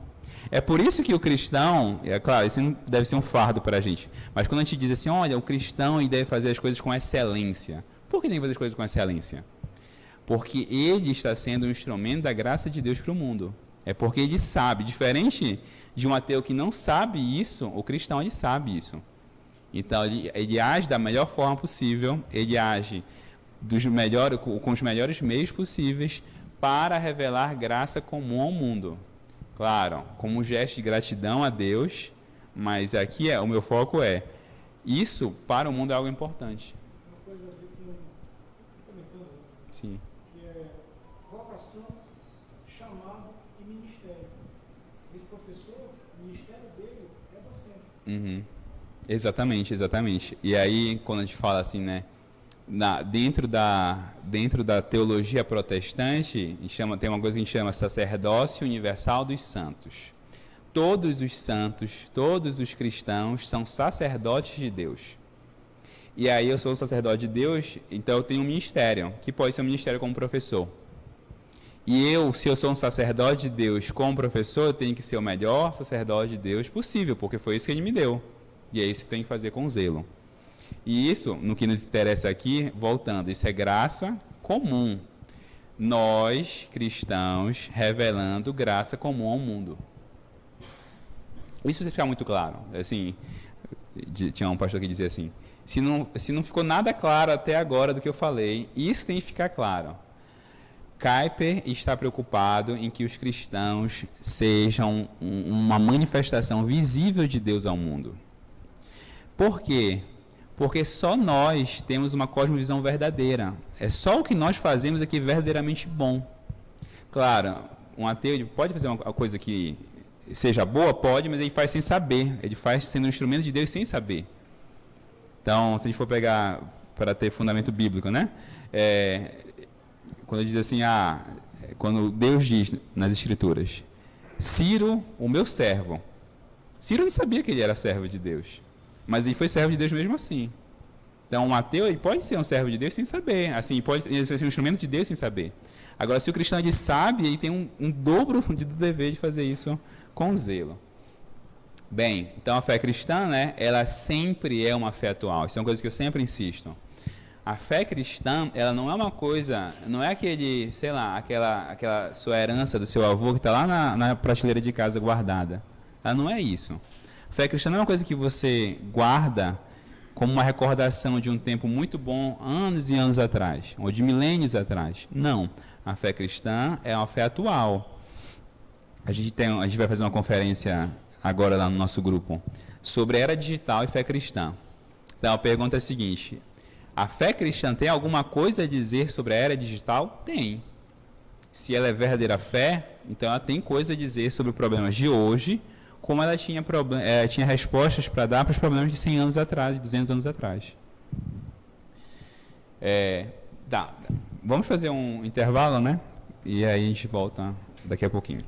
É por isso que o cristão, claro, isso não deve ser um fardo para a gente, mas quando a gente diz assim, olha, o cristão ele deve fazer as coisas com excelência. Por que tem que fazer as coisas com excelência? Porque ele está sendo um instrumento da graça de Deus para o mundo. É porque ele sabe, diferente de um ateu que não sabe isso, o cristão ele sabe isso. Então ele age da melhor forma possível, ele age com os melhores meios possíveis para revelar graça comum ao mundo. Claro, como um gesto de gratidão a Deus, mas aqui o meu foco isso para o mundo é algo importante. Uma coisa a ver com Sim. Que é vocação, chamado e ministério. Esse professor, o ministério dele é docência. Uhum. Exatamente, exatamente. E aí, quando a gente fala assim, né, dentro da teologia protestante, tem uma coisa que a gente chama sacerdócio universal dos santos. Todos os santos, todos os cristãos são sacerdotes de Deus. E aí eu sou o sacerdote de Deus, então eu tenho um ministério, que pode ser um ministério como professor. E se eu sou um sacerdote de Deus como professor, eu tenho que ser o melhor sacerdote de Deus possível, porque foi isso que ele me deu. E é isso que eu tenho que fazer com zelo. E isso, no que nos interessa aqui, voltando, isso é graça comum. Nós, cristãos, revelando graça comum ao mundo. Isso precisa ficar muito claro. Assim, tinha um pastor que dizia assim, se não ficou nada claro até agora do que eu falei, isso tem que ficar claro. Kuyper está preocupado em que os cristãos sejam uma manifestação visível de Deus ao mundo. Por quê? Porque só nós temos uma cosmovisão verdadeira. É só o que nós fazemos aqui verdadeiramente bom. Claro, um ateu pode fazer uma coisa que seja boa? Pode, mas ele faz sem saber. Ele faz sendo um instrumento de Deus sem saber. Então, se a gente for pegar para ter fundamento bíblico, né? Quando diz assim, quando Deus diz nas Escrituras, Ciro, o meu servo. Ciro não sabia que ele era servo de Deus, mas ele foi servo de Deus mesmo assim. Então, um ateu ele pode ser um servo de Deus sem saber, assim, pode ser um instrumento de Deus sem saber. Agora, se o cristão ele sabe, ele tem um dobro do dever de fazer isso com zelo. Bem, então a fé cristã, né, ela sempre é uma fé atual. Isso é uma coisa que eu sempre insisto. A fé cristã, ela não é uma coisa, não é aquele, sei lá, aquela sua herança do seu avô que está lá na prateleira de casa guardada. Ela não é isso. A fé cristã não é uma coisa que você guarda como uma recordação de um tempo muito bom, anos e anos atrás, ou de milênios atrás. Não. A fé cristã é uma fé atual. A gente vai fazer uma conferência agora lá no nosso grupo sobre era digital e fé cristã. Então a pergunta é a seguinte: a fé cristã tem alguma coisa a dizer sobre a era digital? Tem. Se ela é verdadeira fé, então ela tem coisa a dizer sobre os problemas de hoje, como ela tinha respostas para dar para os problemas de 100 anos atrás, 200 anos atrás. Vamos fazer um intervalo, né? E aí a gente volta daqui a pouquinho.